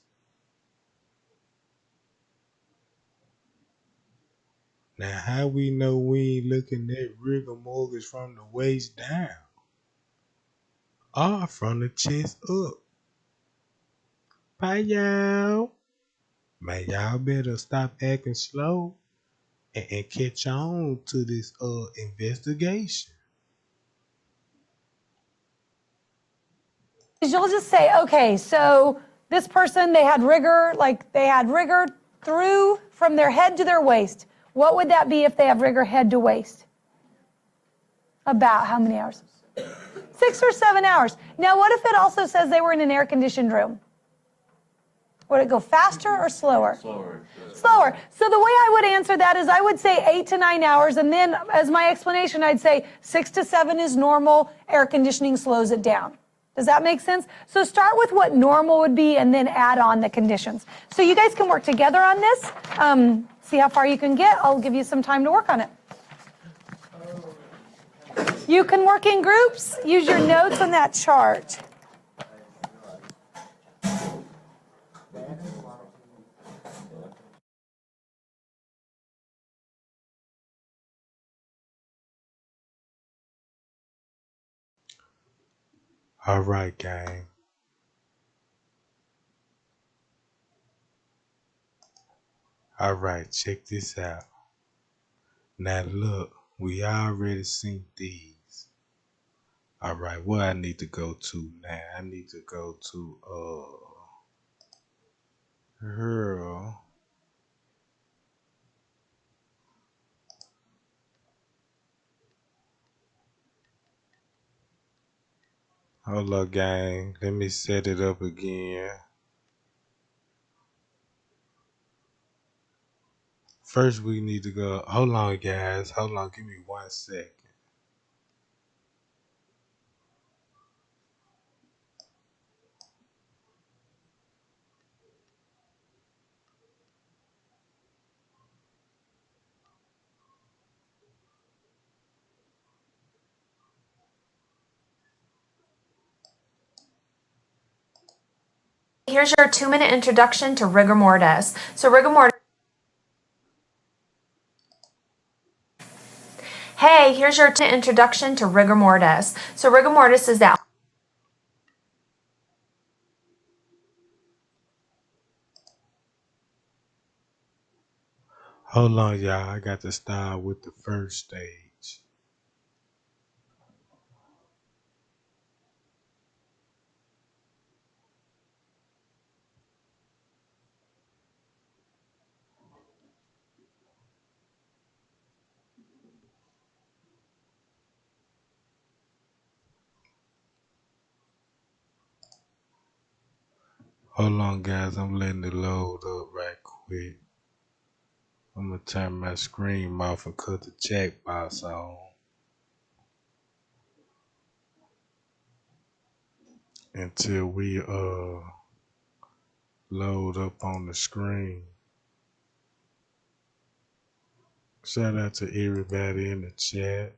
Now, how we know we ain't looking at rigor mortis from the waist down or from the chest up? Bye, y'all. Man, y'all better stop acting slow and catch on to this investigation. you'll just say, okay, so this person, they had rigor through from their head to their waist. What would that be if they have rigor head to waist? About how many hours? 6 or 7 hours. Now, what if it also says they were in an air-conditioned room? Would it go faster or slower? Slower. Slower. So the way I would answer that is I would say 8 to 9 hours, and then as my explanation, I'd say 6 to 7 is normal, air conditioning slows it down. Does that make sense? So start with what normal would be and then add on the conditions. So you guys can work together on this. See how far you can get. I'll give you some time to work on it. You can work in groups. Use your notes on that chart. All right, gang. All right, check this out. Now look, We already seen these. All right, where I need to go to now? I need to go to her. Hold up, gang. Let me set it up again. First, we need to go. Hold on, guys. Hold on. Give me 1 second. Here's your 2-minute introduction to rigor mortis. So rigor mortis. Hey, here's your introduction to rigor mortis. So rigor mortis is that. Hold on, y'all. I got to start with the first stage. Hold on, guys. I'm letting it load up right quick. I'm gonna turn my screen off and cut the checkbox on until we load up on the screen. Shout out to everybody in the chat.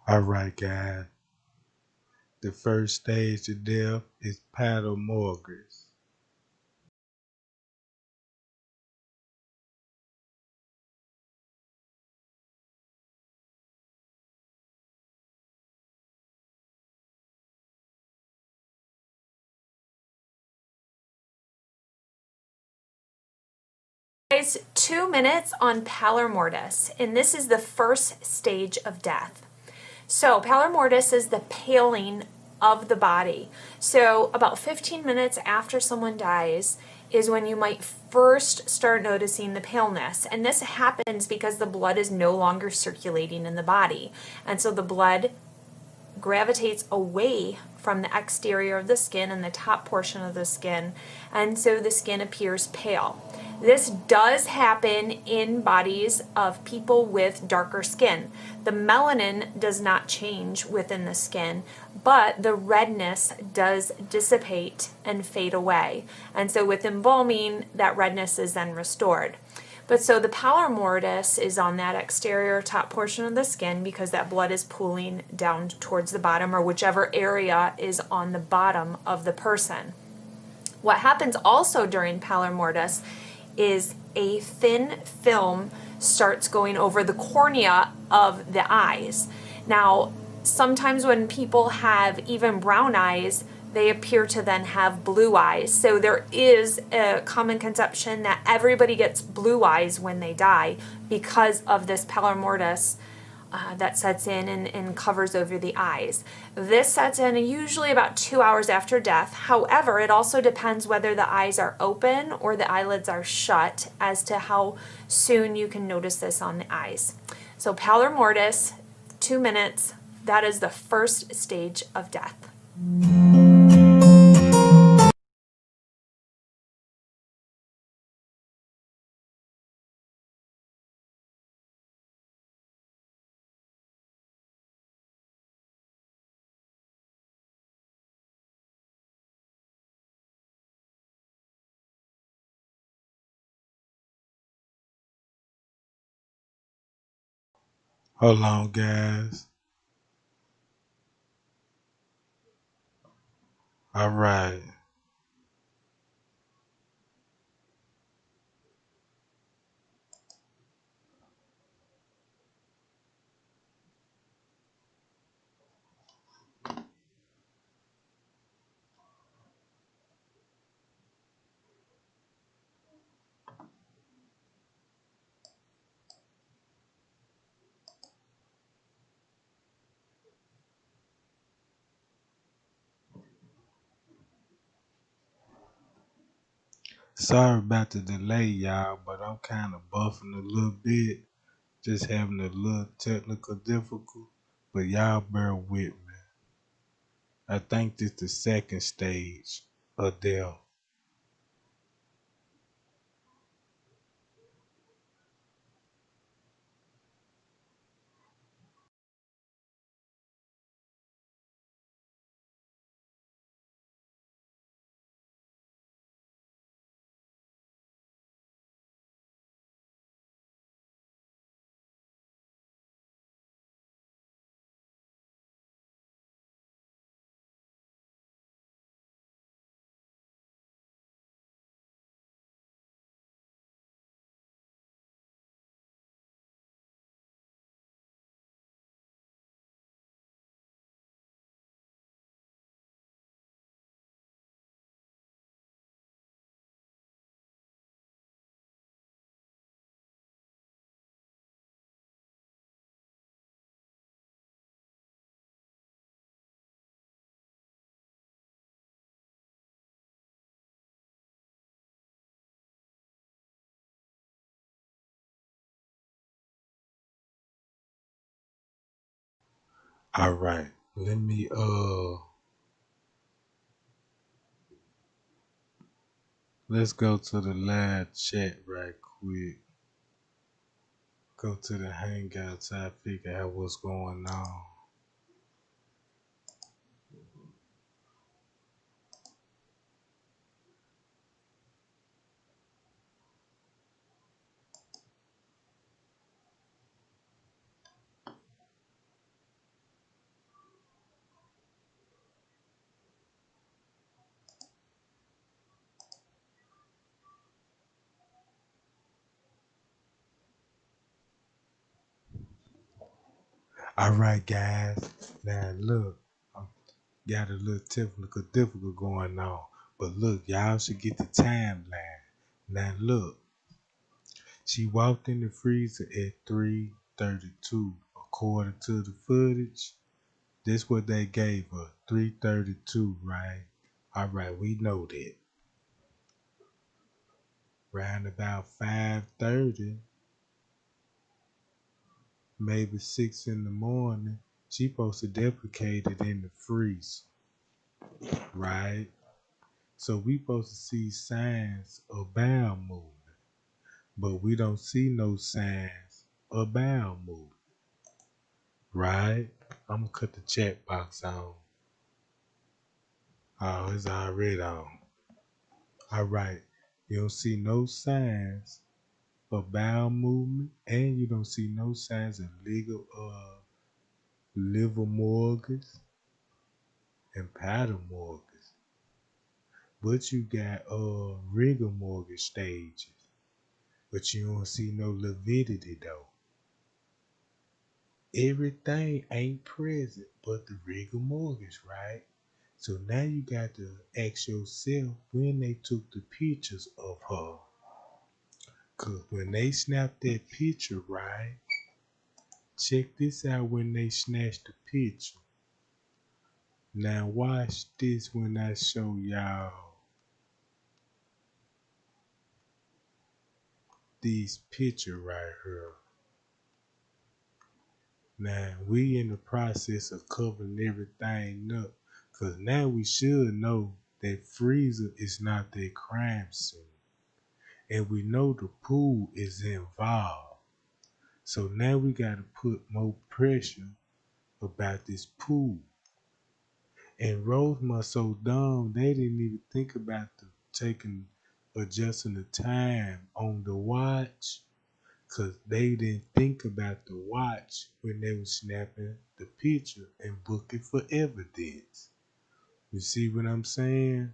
All right, guys. The first stage of death is Pallor. Guys, 2 minutes on pallor mortis, and this is the first stage of death. So, pallor mortis is the paling of the body. So, about 15 minutes after someone dies is when you might first start noticing the paleness. And this happens because the blood is no longer circulating in the body. And so the blood gravitates away from the exterior of the skin and the top portion of the skin, and so the skin appears pale. This does happen in bodies of people with darker skin. The melanin does not change within the skin, but the redness does dissipate and fade away. And so with embalming, that redness is then restored. But so the pallor mortis is on that exterior top portion of the skin because that blood is pooling down towards the bottom, or whichever area is on the bottom of the person. What happens also during pallor mortis is a thin film starts going over the cornea of the eyes. Now, sometimes when people have even brown eyes, they appear to then have blue eyes. So there is a common conception that everybody gets blue eyes when they die because of this pallor mortis that sets in and covers over the eyes. This sets in usually about 2 hours after death. However, it also depends whether the eyes are open or the eyelids are shut as to how soon you can notice this on the eyes. So pallor mortis, 2 minutes, that is the first stage of death. Hold on, guys. All right. Sorry about the delay, y'all, but I'm kind of buffing a little bit. Just having a little technical difficulty. But y'all bear with me. I think this the second stage of death. All right. Let's go to the live chat right quick. Go to the Hangouts. So I figure out what's going on. All right, guys. Now look, I got a little technical difficulty going on, but look, y'all should get the timeline. Now look, she walked in the freezer at 3:32, according to the footage. This what they gave us, 332, right? All right, we know that. Round about 5:30, maybe 6 in the morning, she supposed to deprecate it in the freezer, right? So we supposed to see signs of bowel movement, but we don't see no signs of bowel movement, right? I'm gonna cut the chat box on. Oh, it's already on. All right, you don't see no signs of bowel movement, and you don't see no signs of liver mortis and pattern mortis. But you got rigor mortis stages, but you don't see no lividity though. Everything ain't present but the rigor mortis, right? So now you got to ask yourself when they took the pictures of her. Cause when they snapped that picture, right? Check this out when they snatched the picture. Now watch this when I show y'all these pictures right here. Now we in the process of covering everything up. Cause now we should know that freezer is not that crime scene. And we know the pool is involved. So now we gotta put more pressure about this pool. And Rosemont so dumb, they didn't even think about adjusting the time on the watch, cause they didn't think about the watch when they were snapping the picture and book it for evidence. You see what I'm saying?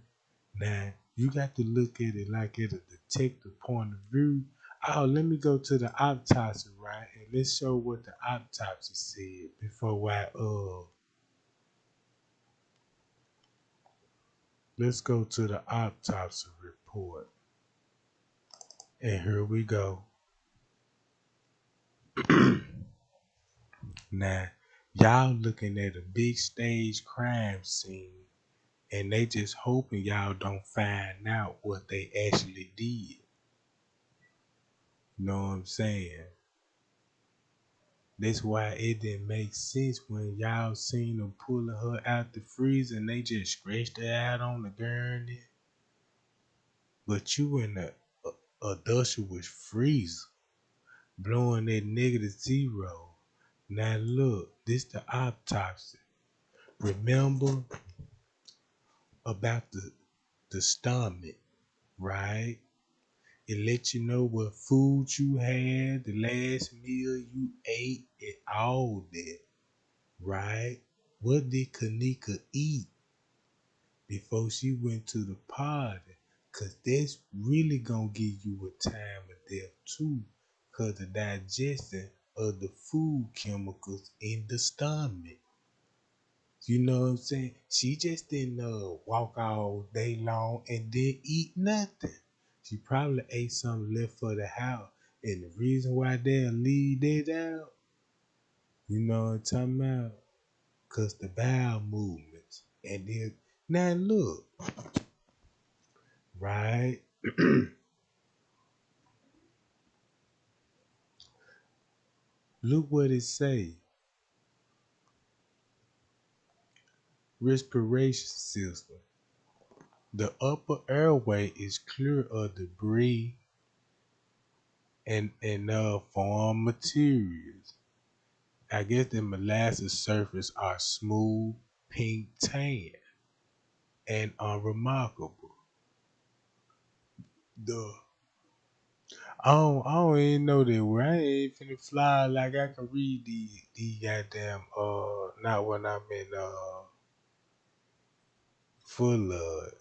Now you got to look at it like at a detective point of view. Oh, let me go to the autopsy, right? And let's show what the autopsy said before let's go to the autopsy report. And here we go. Now, y'all looking at a big stage crime scene and they just hoping y'all don't find out what they actually did. You know what I'm saying? That's why it didn't make sense when y'all seen them pulling her out the freezer and they just scratched her out on the gurney. But you in a industrious freezer, blowing that -0. Now look, this the autopsy. Remember about the stomach, right? It let you know what food you had, the last meal you ate, and all that, right? What did Kenneka eat before she went to the party? Cause that's really gonna give you a time of death too. Cause the digestion of the food chemicals in the stomach. You know what I'm saying? She just didn't walk all day long and didn't eat nothing. She probably ate something left for the house. And the reason why they'll leave that out, you know what I'm talking about? Because the bowel movements. And then, now look, right? Look what it say. Respiration system. The upper airway is clear of debris and foreign materials. I guess the molasses surface are smooth, pink tan, and unremarkable. The I don't even know that word. I ain't finna fly like I can read these goddamn not when I'm in full of it.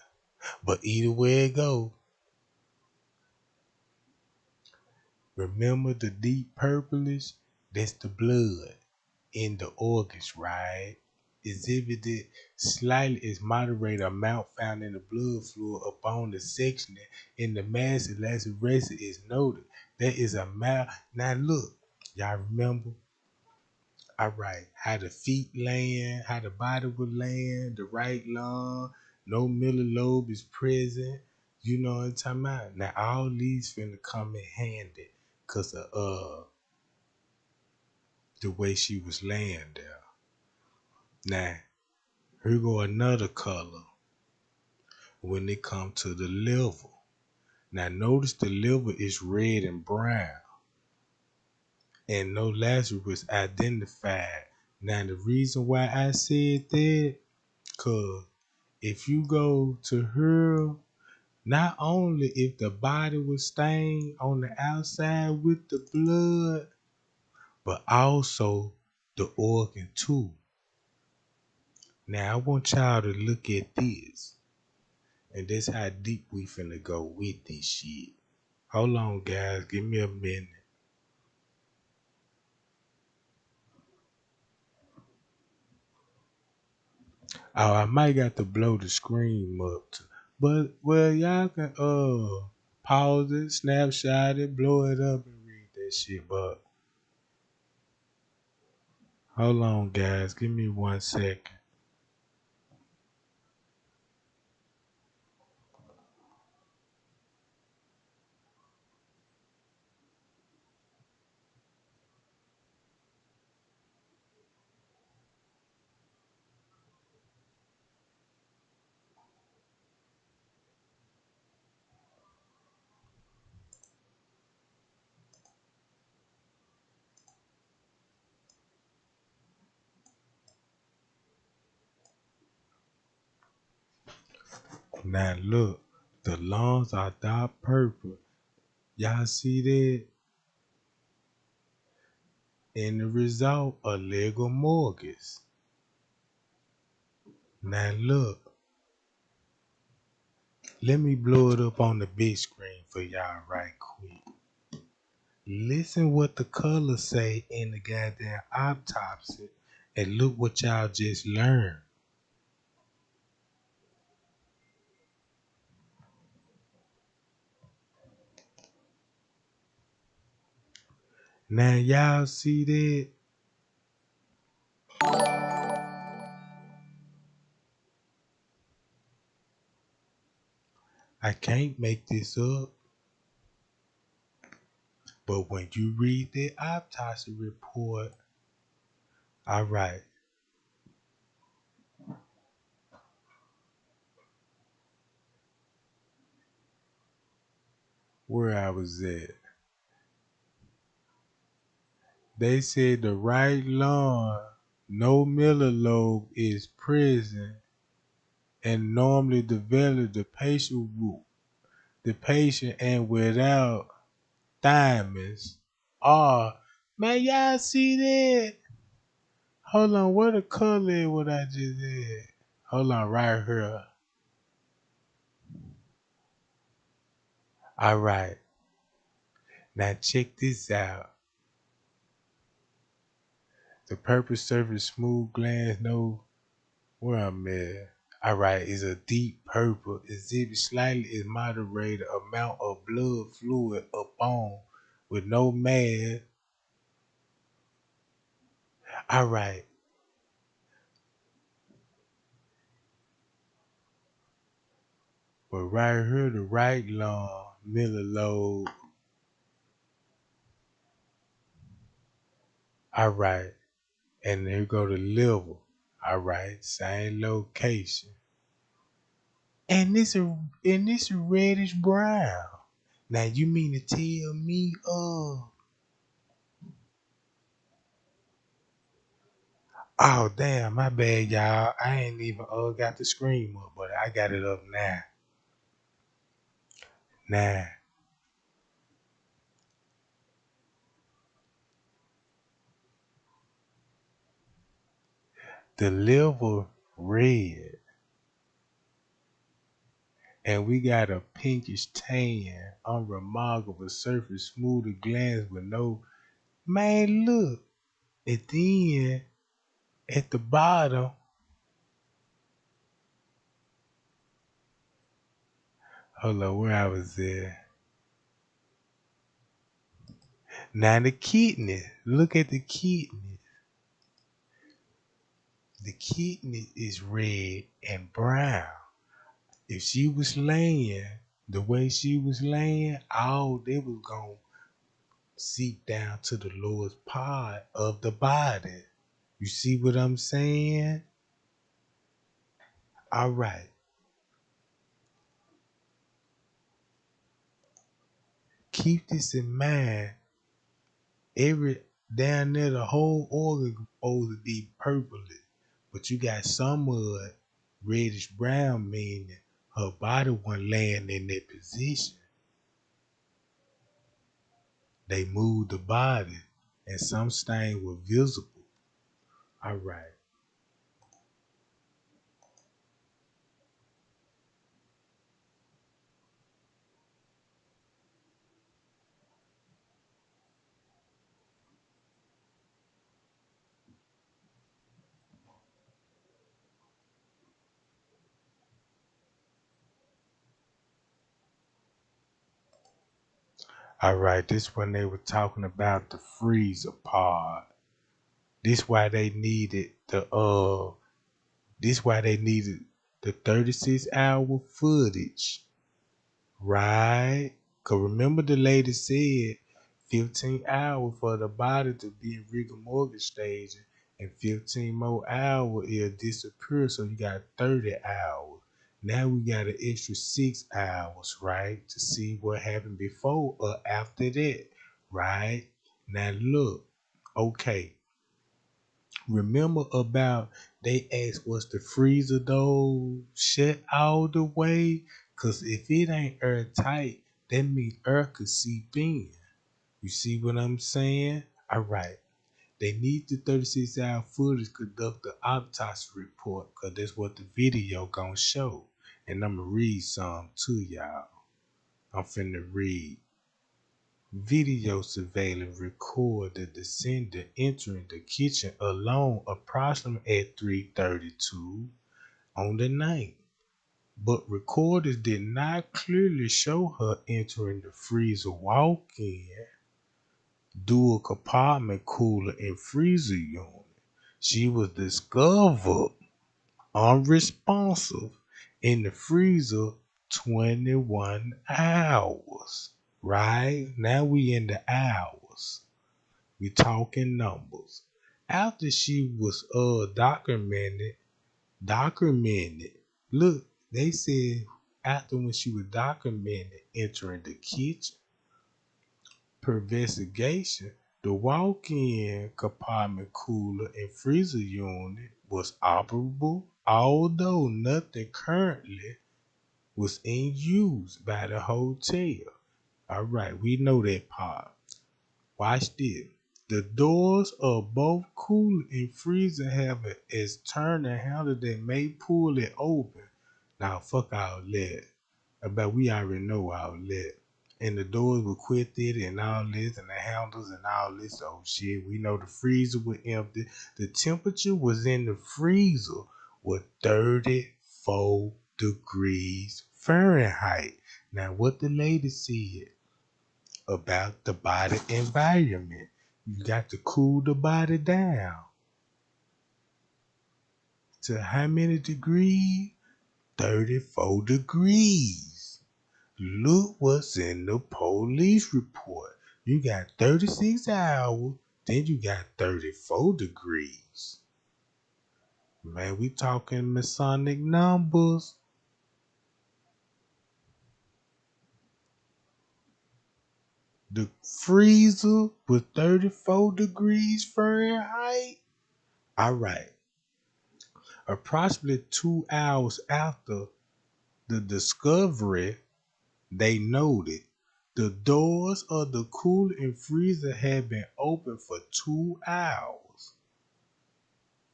But either way it go, remember the deep purplish? That's the blood in the organs, right? Exhibited slightly is moderate amount found in the blood fluid upon the section in the mass laceration is noted. There is a mild. Now look, y'all remember All right, how the feet land, how the body would land, the right lung, no middle lobe is present. You know what I'm talking about? Now all these finna come in handy because of the way she was laying there. Now, here go another color when it come to the liver. Now notice the liver is red and brown, and no Lazarus was identified. Now the reason why I said that, cause if you go to her, not only if the body was stained on the outside with the blood, but also the organ too. Now I want y'all to look at this, and that's how deep we finna go with this shit. Hold on, guys, give me a minute. Oh, I might got to blow the screen up, but well, y'all can pause it, snapshot it, blow it up, and read that shit. But hold on, guys, give me 1 second. Now look, the lungs are dark purple. Y'all see that? And the result, a rigor mortis. Now look, let me blow it up on the big screen for y'all right quick. Listen what the colors say in the goddamn autopsy, and look what y'all just learned. Now y'all see that? I can't make this up, but when you read the autopsy report, all right, where I was at, they said the right lung, no middle lobe is present and normally develop the patient and without thymus. Oh, man, y'all see that? Hold on, what the color is what I just said? Hold on, right here. All right, now check this out. The purple surface, smooth glands, no, where I'm at. All right, is a deep purple, exhibit slightly is moderated amount of blood fluid upon with no mass. All right, but right here, the right lung, middle lobe. All right, and here go the liver. All right, same location. And this reddish brown. Now you mean to tell me, oh damn, my bad, y'all. I ain't even got the screen up, but I got it up now. Now the liver red, and we got a pinkish tan, unremarkable surface, smoother glands with no, man, look. And then at the bottom, hold on, where I was at. Now the kidney. Look at the kidney. the kidney is red and brown. If she was laying the way she was laying, all they was gonna seep down to the lowest part of the body. You see what I'm saying? All right. Keep this in mind. Every down there, the whole organ supposed to be purpley, but you got some of it reddish brown, meaning her body wasn't laying in that position. They moved the body, and some stains were visible. All right. All right, this when they were talking about the freezer part. This why they needed the 36-hour footage, right? Cause remember the lady said 15 hours for the body to be in rigor mortis stage, and 15 more hours it'll disappear. So you got 30 hours. Now we got an extra 6 hours, right? To see what happened before or after that, right? Now look, okay. Remember about they asked was the freezer door shut all the way? Cause if it ain't airtight, that means air could seep in. You see what I'm saying? Alright. They need the 36-hour footage to conduct the autopsy report, cause that's what the video gonna show. And I'ma read some to y'all. I'm finna read. Video surveillance record the descendant entering the kitchen alone approximately at 3:32 on the night, but recorders did not clearly show her entering the freezer walk-in dual compartment cooler and freezer unit. She was discovered unresponsive in the freezer 21 hours. Right? Now we in the hours. We talking numbers. After she was documented. Look, they said after when she was documented entering the kitchen per investigation, the walk-in compartment cooler and freezer unit was operable, although nothing currently was in use by the hotel. All right, we know that part. Watch this. The doors of both cooler and freezer have an external handle that may pull it open. Now, fuck all that. But we already know all that. And the doors were quitted and all this, and the handles and all this. Oh shit, we know the freezer was empty. The temperature was in the freezer was 34 degrees Fahrenheit. Now, what the lady said about the body environment. You got to cool the body down. To how many degrees? 34 degrees. Look what's in the police report. You got 36 hours, then you got 34 degrees. Man, we talking Masonic numbers. The freezer was 34 degrees Fahrenheit. All right. Approximately 2 hours after the discovery, they noted the doors of the cooler and freezer had been open for 2 hours.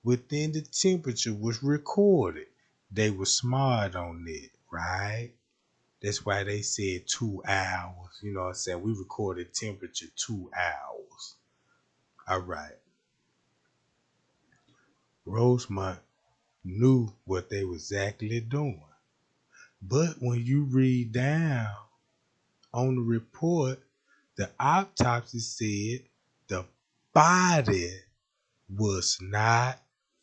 Within the temperature was recorded. They were smart on it, right? That's why they said 2 hours. You know what I'm saying? We recorded temperature 2 hours. All right. Rosemont knew what they were exactly doing. But when you read down on the report, the autopsy said the body was not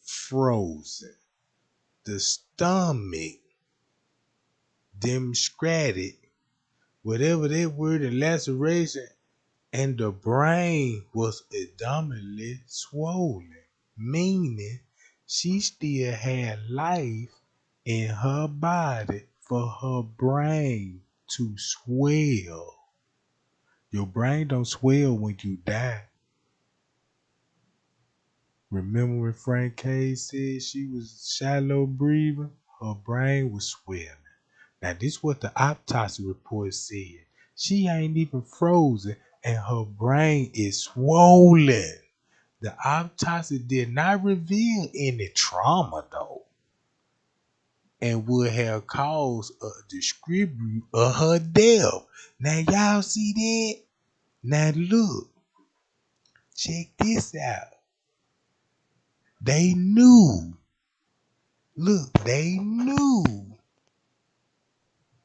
frozen. The stomach demonstrated whatever that word in laceration, and the brain was abdominally swollen, meaning she still had life in her body for her brain to swell. Your brain don't swell when you die. Remember when Frank K said she was shallow breathing? Her brain was swelling. Now this is what the autopsy report said. She ain't even frozen and her brain is swollen. The autopsy did not reveal any trauma though, and would have caused a description of her death. Now y'all see that? Now look, check this out. They knew. Look, they knew.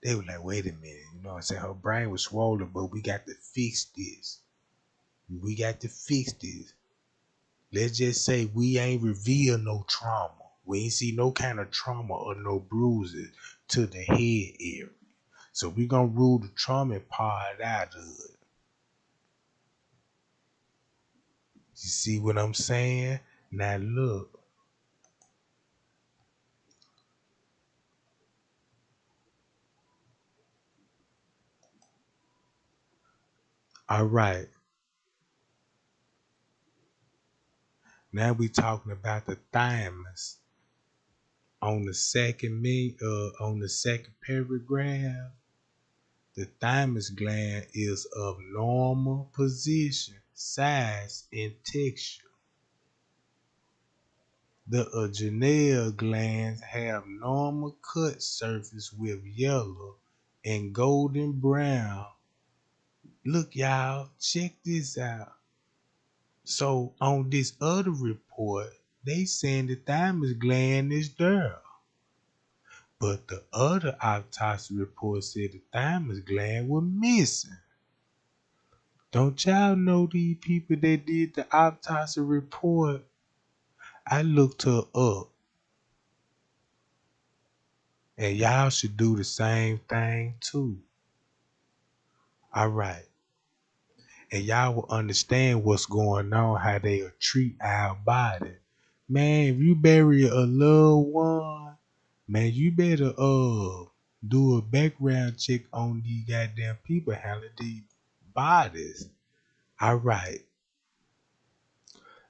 They were like, wait a minute, you know what I'm saying? Her brain was swollen, but we got to fix this. We got to fix this. Let's just say we ain't revealed no trauma. We ain't see no kind of trauma or no bruises to the head area. So we gonna rule the trauma part out of it. You see what I'm saying? Now look. All right. Now we talking about the thymus. On the second paragraph, the thymus gland is of normal position, size, and texture. The adrenal glands have normal cut surface with yellow and golden brown. Look, y'all, check this out. So on this other report, they saying the thymus gland is there. But the other autopsy report said the thymus gland was missing. Don't y'all know these people that did the autopsy report? I looked her up. And y'all should do the same thing too. All right. And y'all will understand what's going on, how they'll treat our body. Man, if you bury a loved one, man, you better do a background check on these goddamn people handling these bodies. All right.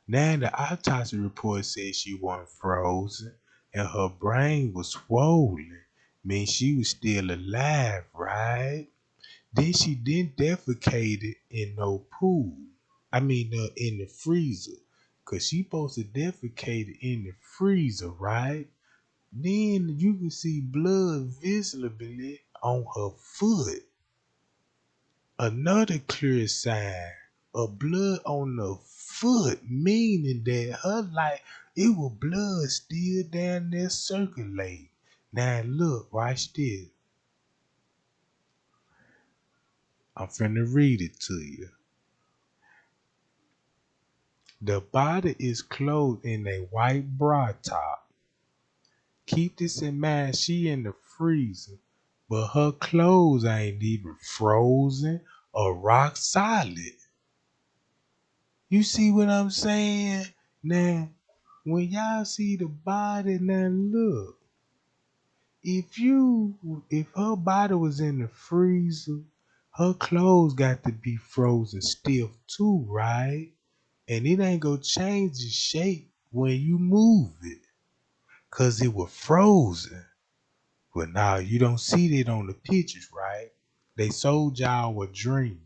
Now the autopsy report says she wasn't frozen and her brain was swollen. Means she was still alive, right? Then she didn't defecate it in no pool. In the freezer. Cause she supposed to defecate it in the freezer, right? Then you can see blood visibly on her foot. Another clear sign of blood on the foot, meaning that her life, it was blood still down there circulating. Now look, watch this. I'm finna read it to you. The body is clothed in a white bra top. Keep this in mind, she in the freezer, but her clothes ain't even frozen or rock solid. You see what I'm saying? Now, when y'all see the body, now look. If her body was in the freezer, her clothes got to be frozen stiff too, right? And it ain't gonna change the shape when you move it, cause it was frozen. But now you don't see that on the pictures, right? They sold y'all a dream.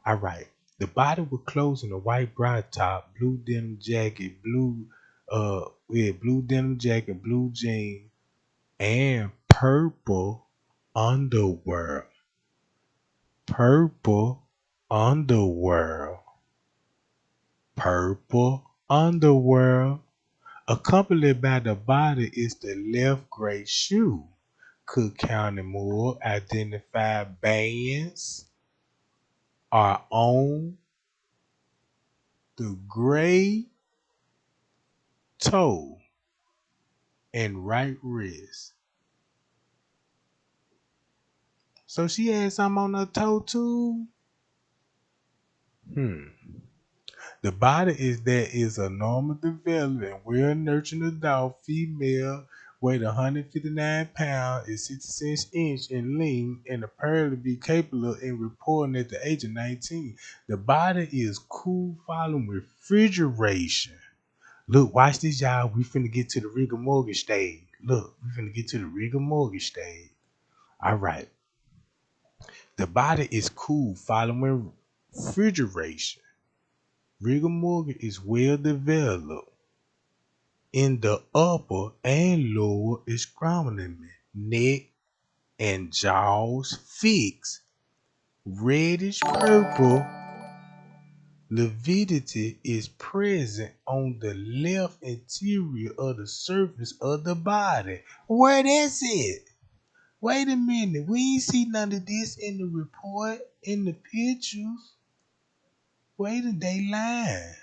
All right. The body was clothed in a white bra top, blue denim jacket, blue denim jacket, blue jeans, and purple underwear. Purple underwear. Purple underwear. Accompanied by the body is the left great shoe. Cook County Moore identified bands are on the gray toe. and right wrist. So she had something on her toe too? The body is a normal development, well nurtured adult female, weighed 159 pounds, is 66 inch in length, and apparently be capable in reporting at the age of 19. The body is cool following refrigeration. Look, watch this, y'all. We finna get to the rigor mortis stage. Look, we finna get to the rigor mortis stage. All right. The body is cool following refrigeration. Rigor mortis is well developed in the upper and lower excrement, neck and jaws fixed, reddish purple. Lividity is present on the left interior of the surface of the body. Where that's it? Wait a minute. We ain't see none of this in the report, in the pictures. Wait a they lying.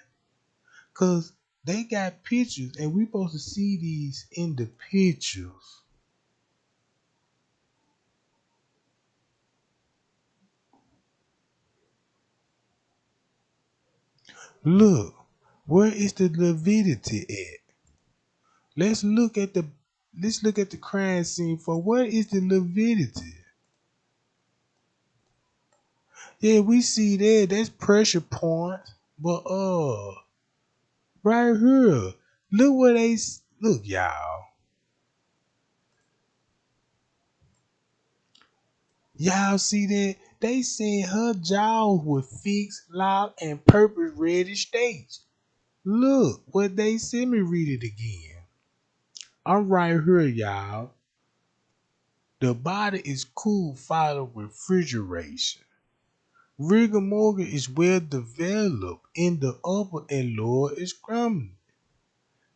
Cause they got pictures and we supposed to see these in the pictures. Look, where is the lividity at? Let's look at the crime scene for where is the lividity? Yeah, we see that. That's pressure points. But right here, look what look, y'all. Y'all see that? They said her jaws were fixed, locked, and purpose ready states. Look what they said. Me read it again. I'm right here, y'all. The body is cool following refrigeration. Rigor mortis is well developed in the upper and lower excrement,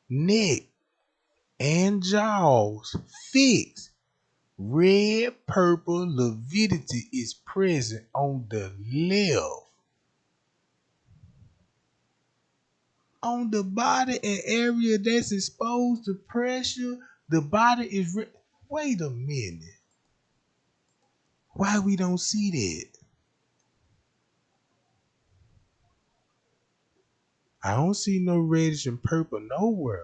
neck and jaws fixed. Red purple lividity is present on the left. On the body and area that's exposed to pressure, the body is wait a minute. Why we don't see that? I don't see no reddish and purple nowhere,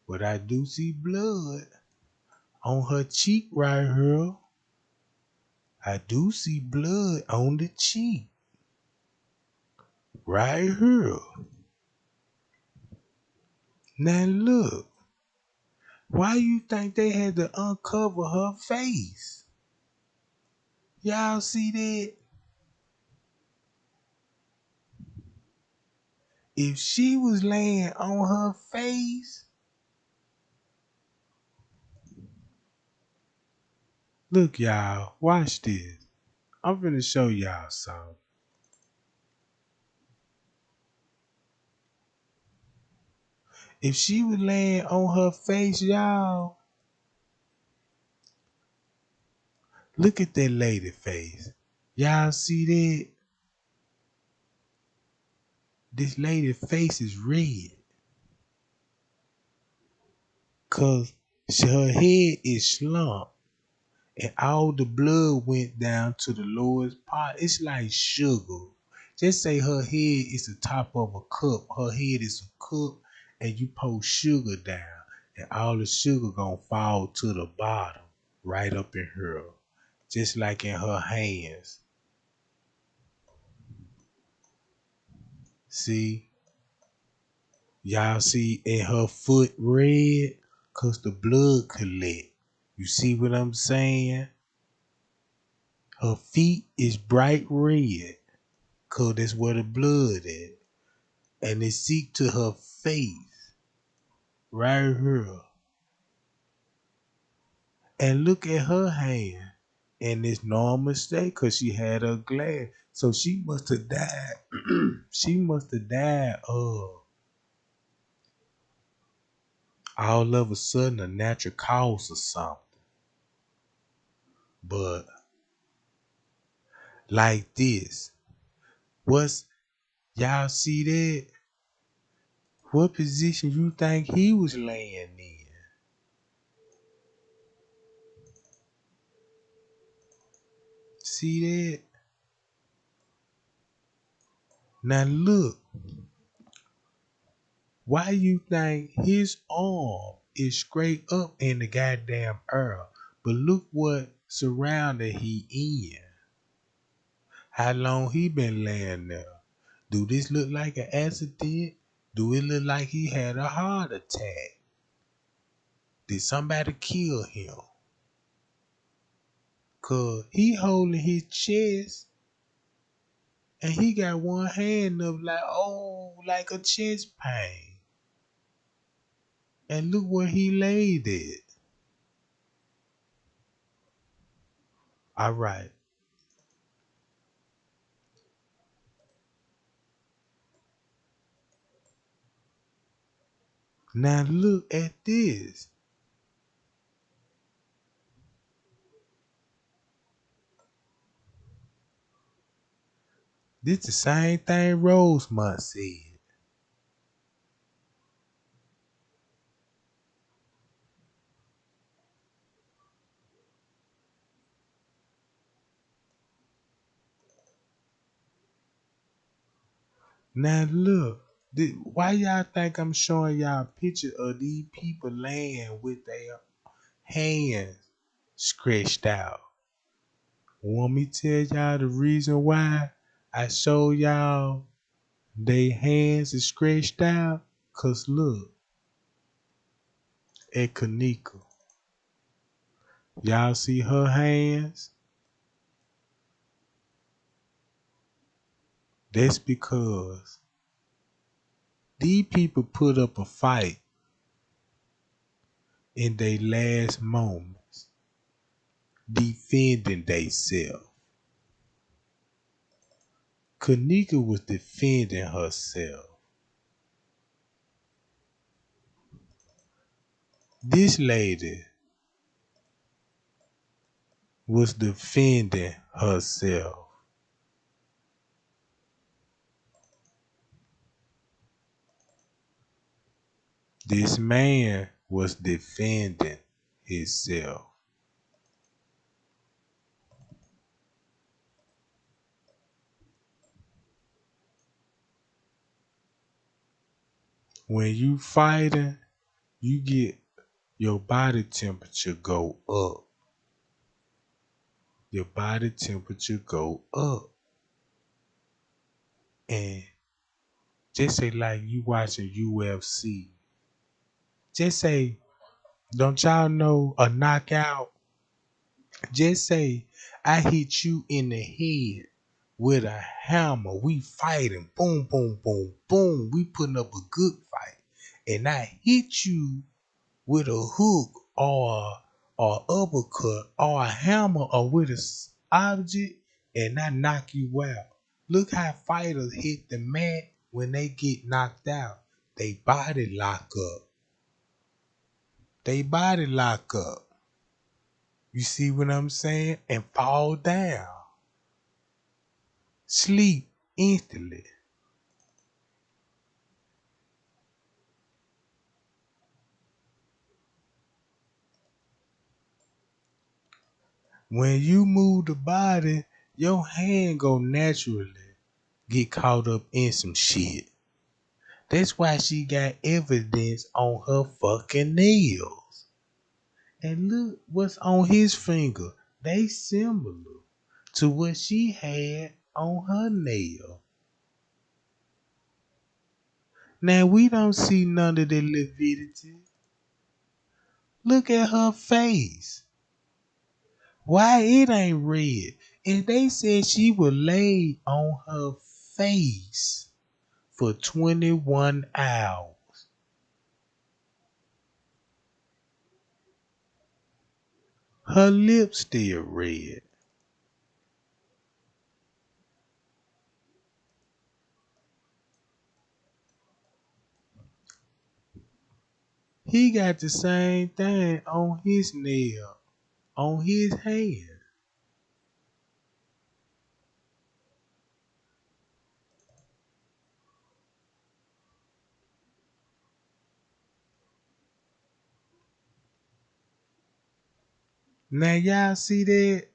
but I do see blood on her cheek right here. I do see blood on the cheek right here. Now look, why you think they had to uncover her face? Y'all see that? If she was laying on her face, look y'all, watch this. I'm finna show y'all something. If she was laying on her face, y'all, look at that lady face. Y'all see that? This lady face is red. Cause her head is slumped and all the blood went down to the lowest part. It's like sugar. Just say her head is the top of a cup. Her head is a cup and you pour sugar down and all the sugar gonna fall to the bottom right up in her. Just like in her hands. See? Y'all see in her foot red? Cause the blood collect. You see what I'm saying? Her feet is bright red. Cause that's where the blood is. And it seep to her face. Right here. And look at her hand. And it's no mistake because she had her glass. So she must have died. She must have died of all of a sudden a natural cause or something. But like this. What's y'all see that? What position you think he was laying in? see that? Now look, why you think his arm is straight up in the goddamn air? But look what surrounding he in. How long he been laying there? Do this look like an accident? Do it look like he had a heart attack? Did somebody kill him? Cause he holding his chest and he got one hand up like a chest pain. And look where he laid it. All right. Now look at this. This the same thing Rosemont said. Now look. Why y'all think I'm showing y'all a picture of these people laying with their hands stretched out? Want me to tell y'all the reason why I show y'all they hands is stretched out? Cause look at Kenneka. Y'all see her hands? That's because these people put up a fight in their last moments, defending theyself. Kenneka was defending herself. This lady was defending herself. This man was defending himself. When you fighting, you get your body temperature go up. Your body temperature go up. And just say like you watching UFC. Just say, don't y'all know a knockout? Just say I hit you in the head with a hammer. We fighting. Boom, boom, boom, boom. We putting up a good fight. And I hit you with a hook or uppercut or a hammer or with a object and I knock you out. Look how fighters hit the mat when they get knocked out. They body lock up. They body lock up. You see what I'm saying? And fall down. Sleep instantly. When you move the body, your hand go naturally get caught up in some shit. That's why she got evidence on her fucking nails. And look what's on his finger. They similar to what she had on her nail. Now we don't see none of the lividity. Look at her face. Why it ain't red? And they said she was laid on her face for 21 hours. Her lips still red. He got the same thing on his nail, on his hand. Now y'all see that?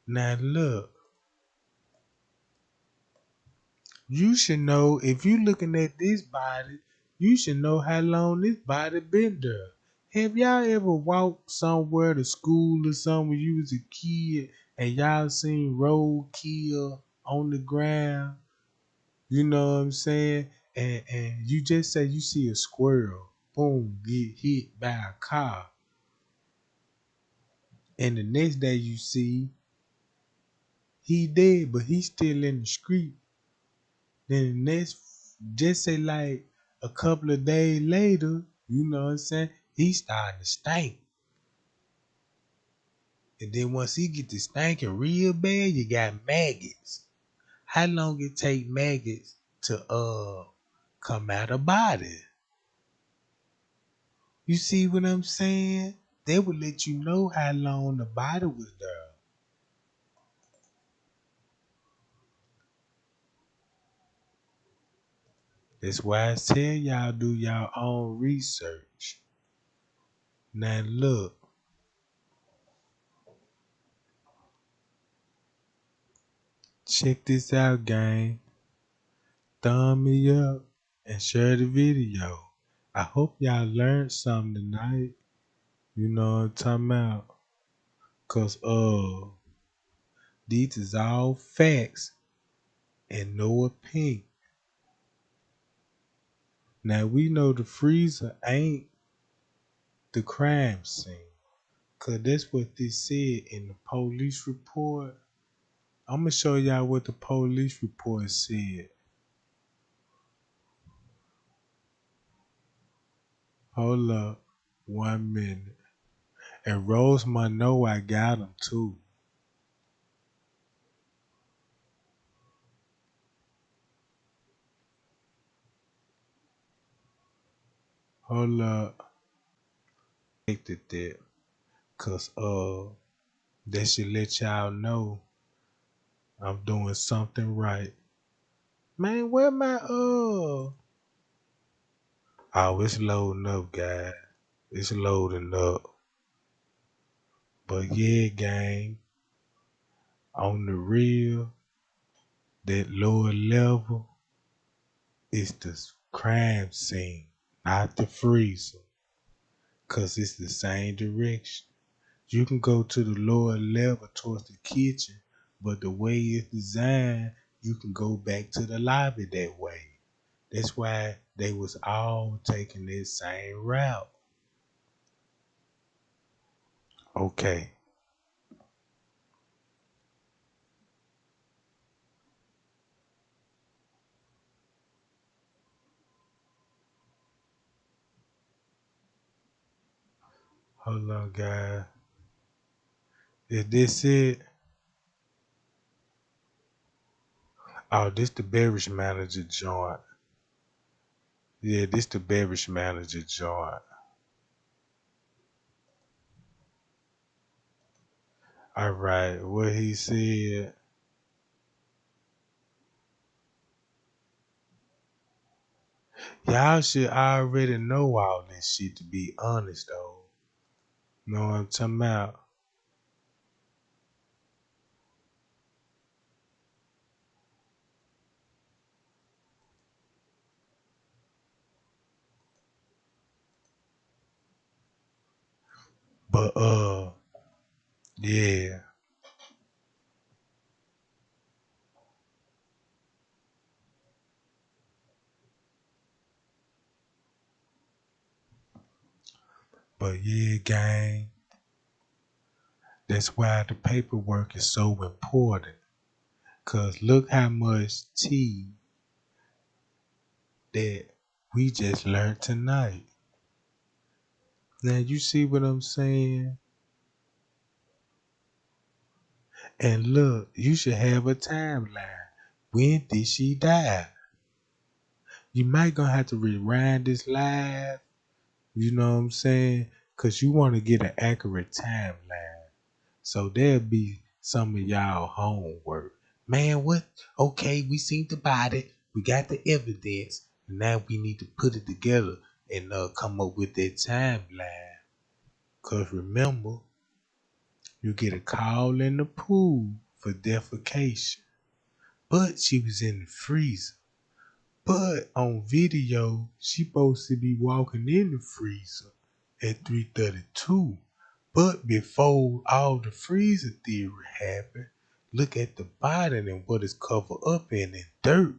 Now look, you should know if you looking at this body, you should know how long this body been there. Have y'all ever walked somewhere to school or something when you was a kid and y'all seen roadkill on the ground? You know what I'm saying? And you just say you see a squirrel, boom, get hit by a car. And the next day you see he dead, but he's still in the street. Then the next, just say like a couple of days later, you know what I'm saying? He starting to stink. And then once he get to stinking real bad, you got maggots. How long it take maggots to come out of body? You see what I'm saying? They would let you know how long the body was there. That's why I tell y'all do y'all own research. Now look, check this out, gang. Thumb me up and share the video. I hope y'all learned something tonight. You know what I'm talking about? Cause these is all facts and no opinion. Now we know the freezer ain't the crime scene. Cause that's what they said in the police report. I'ma show y'all what the police report said. Hold up 1 minute. And Rosemont know I got him too. Hold up. Expected that. Cause that should let y'all know I'm doing something right. Man, where my oh, it's loading up, guys. It's loading up. But yeah, gang, on the real, that lower level is the crime scene, not the freezer. Cause it's the same direction. You can go to the lower level towards the kitchen, but the way it's designed, you can go back to the lobby that way. That's why they was all taking this same route. Okay. Hold on, guys. Is this it? Oh, this the beverage manager joint. Yeah, this the beverage manager joint. All right, what he said. Y'all should already know all this shit, to be honest, though. Know what I'm talking about? But yeah. But yeah, gang. That's why the paperwork is so important. Cause look how much tea that we just learned tonight. Now you see what I'm saying? And look, you should have a timeline. When did she die? You might gonna have to rewind this live, you know what I'm saying? Cause you wanna get an accurate timeline. So there'll be some of y'all homework. Man, what? Okay, we seen the body, we got the evidence, and now we need to put it together and come up with that timeline. Cause remember, you get a call in the pool for defecation. But she was in the freezer. But on video, she supposed to be walking in the freezer at 3:32. But before all the freezer theory happened, look at the body and what is covered up in dirt.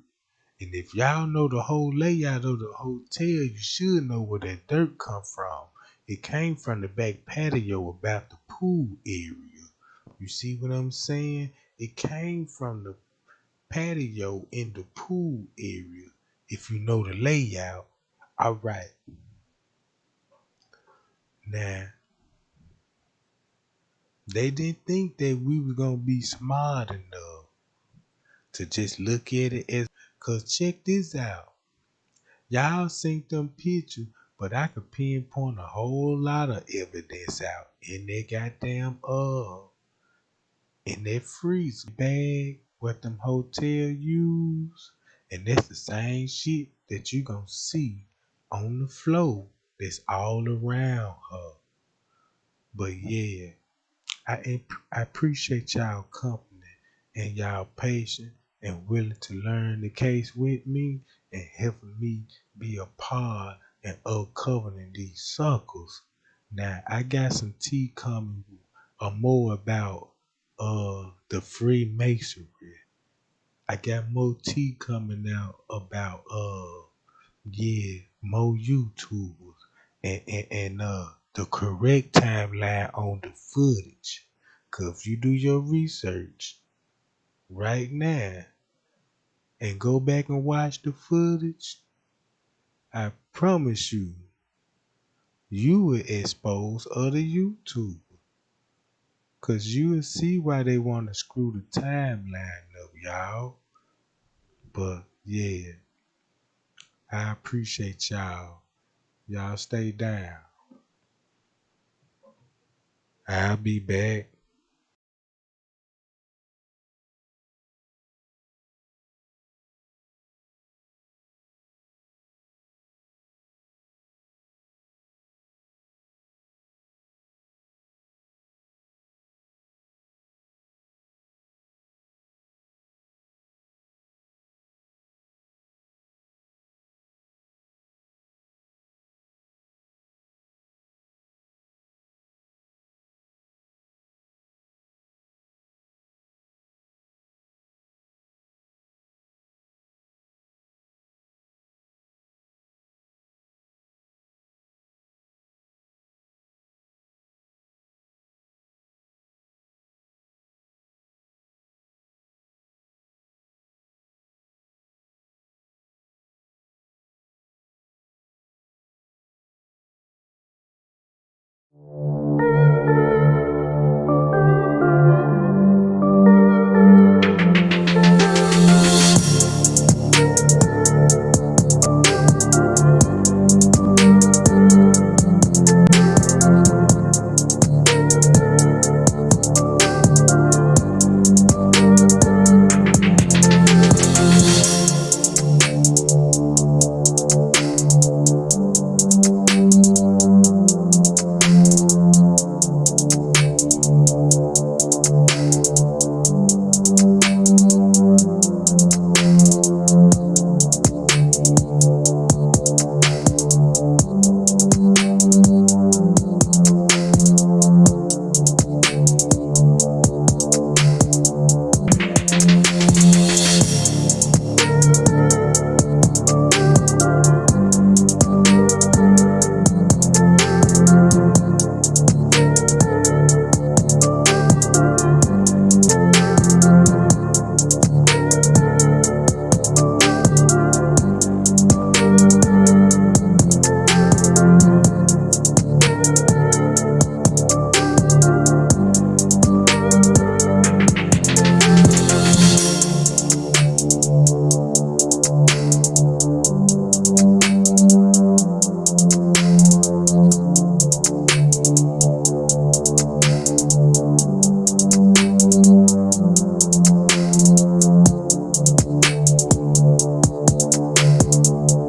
And if y'all know the whole layout of the hotel, you should know where that dirt come from. It came from the back patio about the pool area. You see what I'm saying? It came from the patio in the pool area. If you know the layout. Alright. Now, they didn't think that we were gonna be smart enough to just look at it as, cause check this out. Y'all seen them pictures, but I could pinpoint a whole lot of evidence out in that goddamn in that freezer bag what them hotel use. And that's the same shit that you gonna see on the floor that's all around her. But yeah, I appreciate y'all company and y'all patience and willing to learn the case with me and helping me be a part and uncovering these suckers. Now I got some tea coming more about the Freemasonry. I got more tea coming out about more YouTubers and the correct timeline on the footage. Cause if you do your research right now and go back and watch the footage, I promise you, you will expose other YouTubers. Cause you will see why they want to screw the timeline up, y'all. But yeah, I appreciate y'all. Y'all stay down. I'll be back.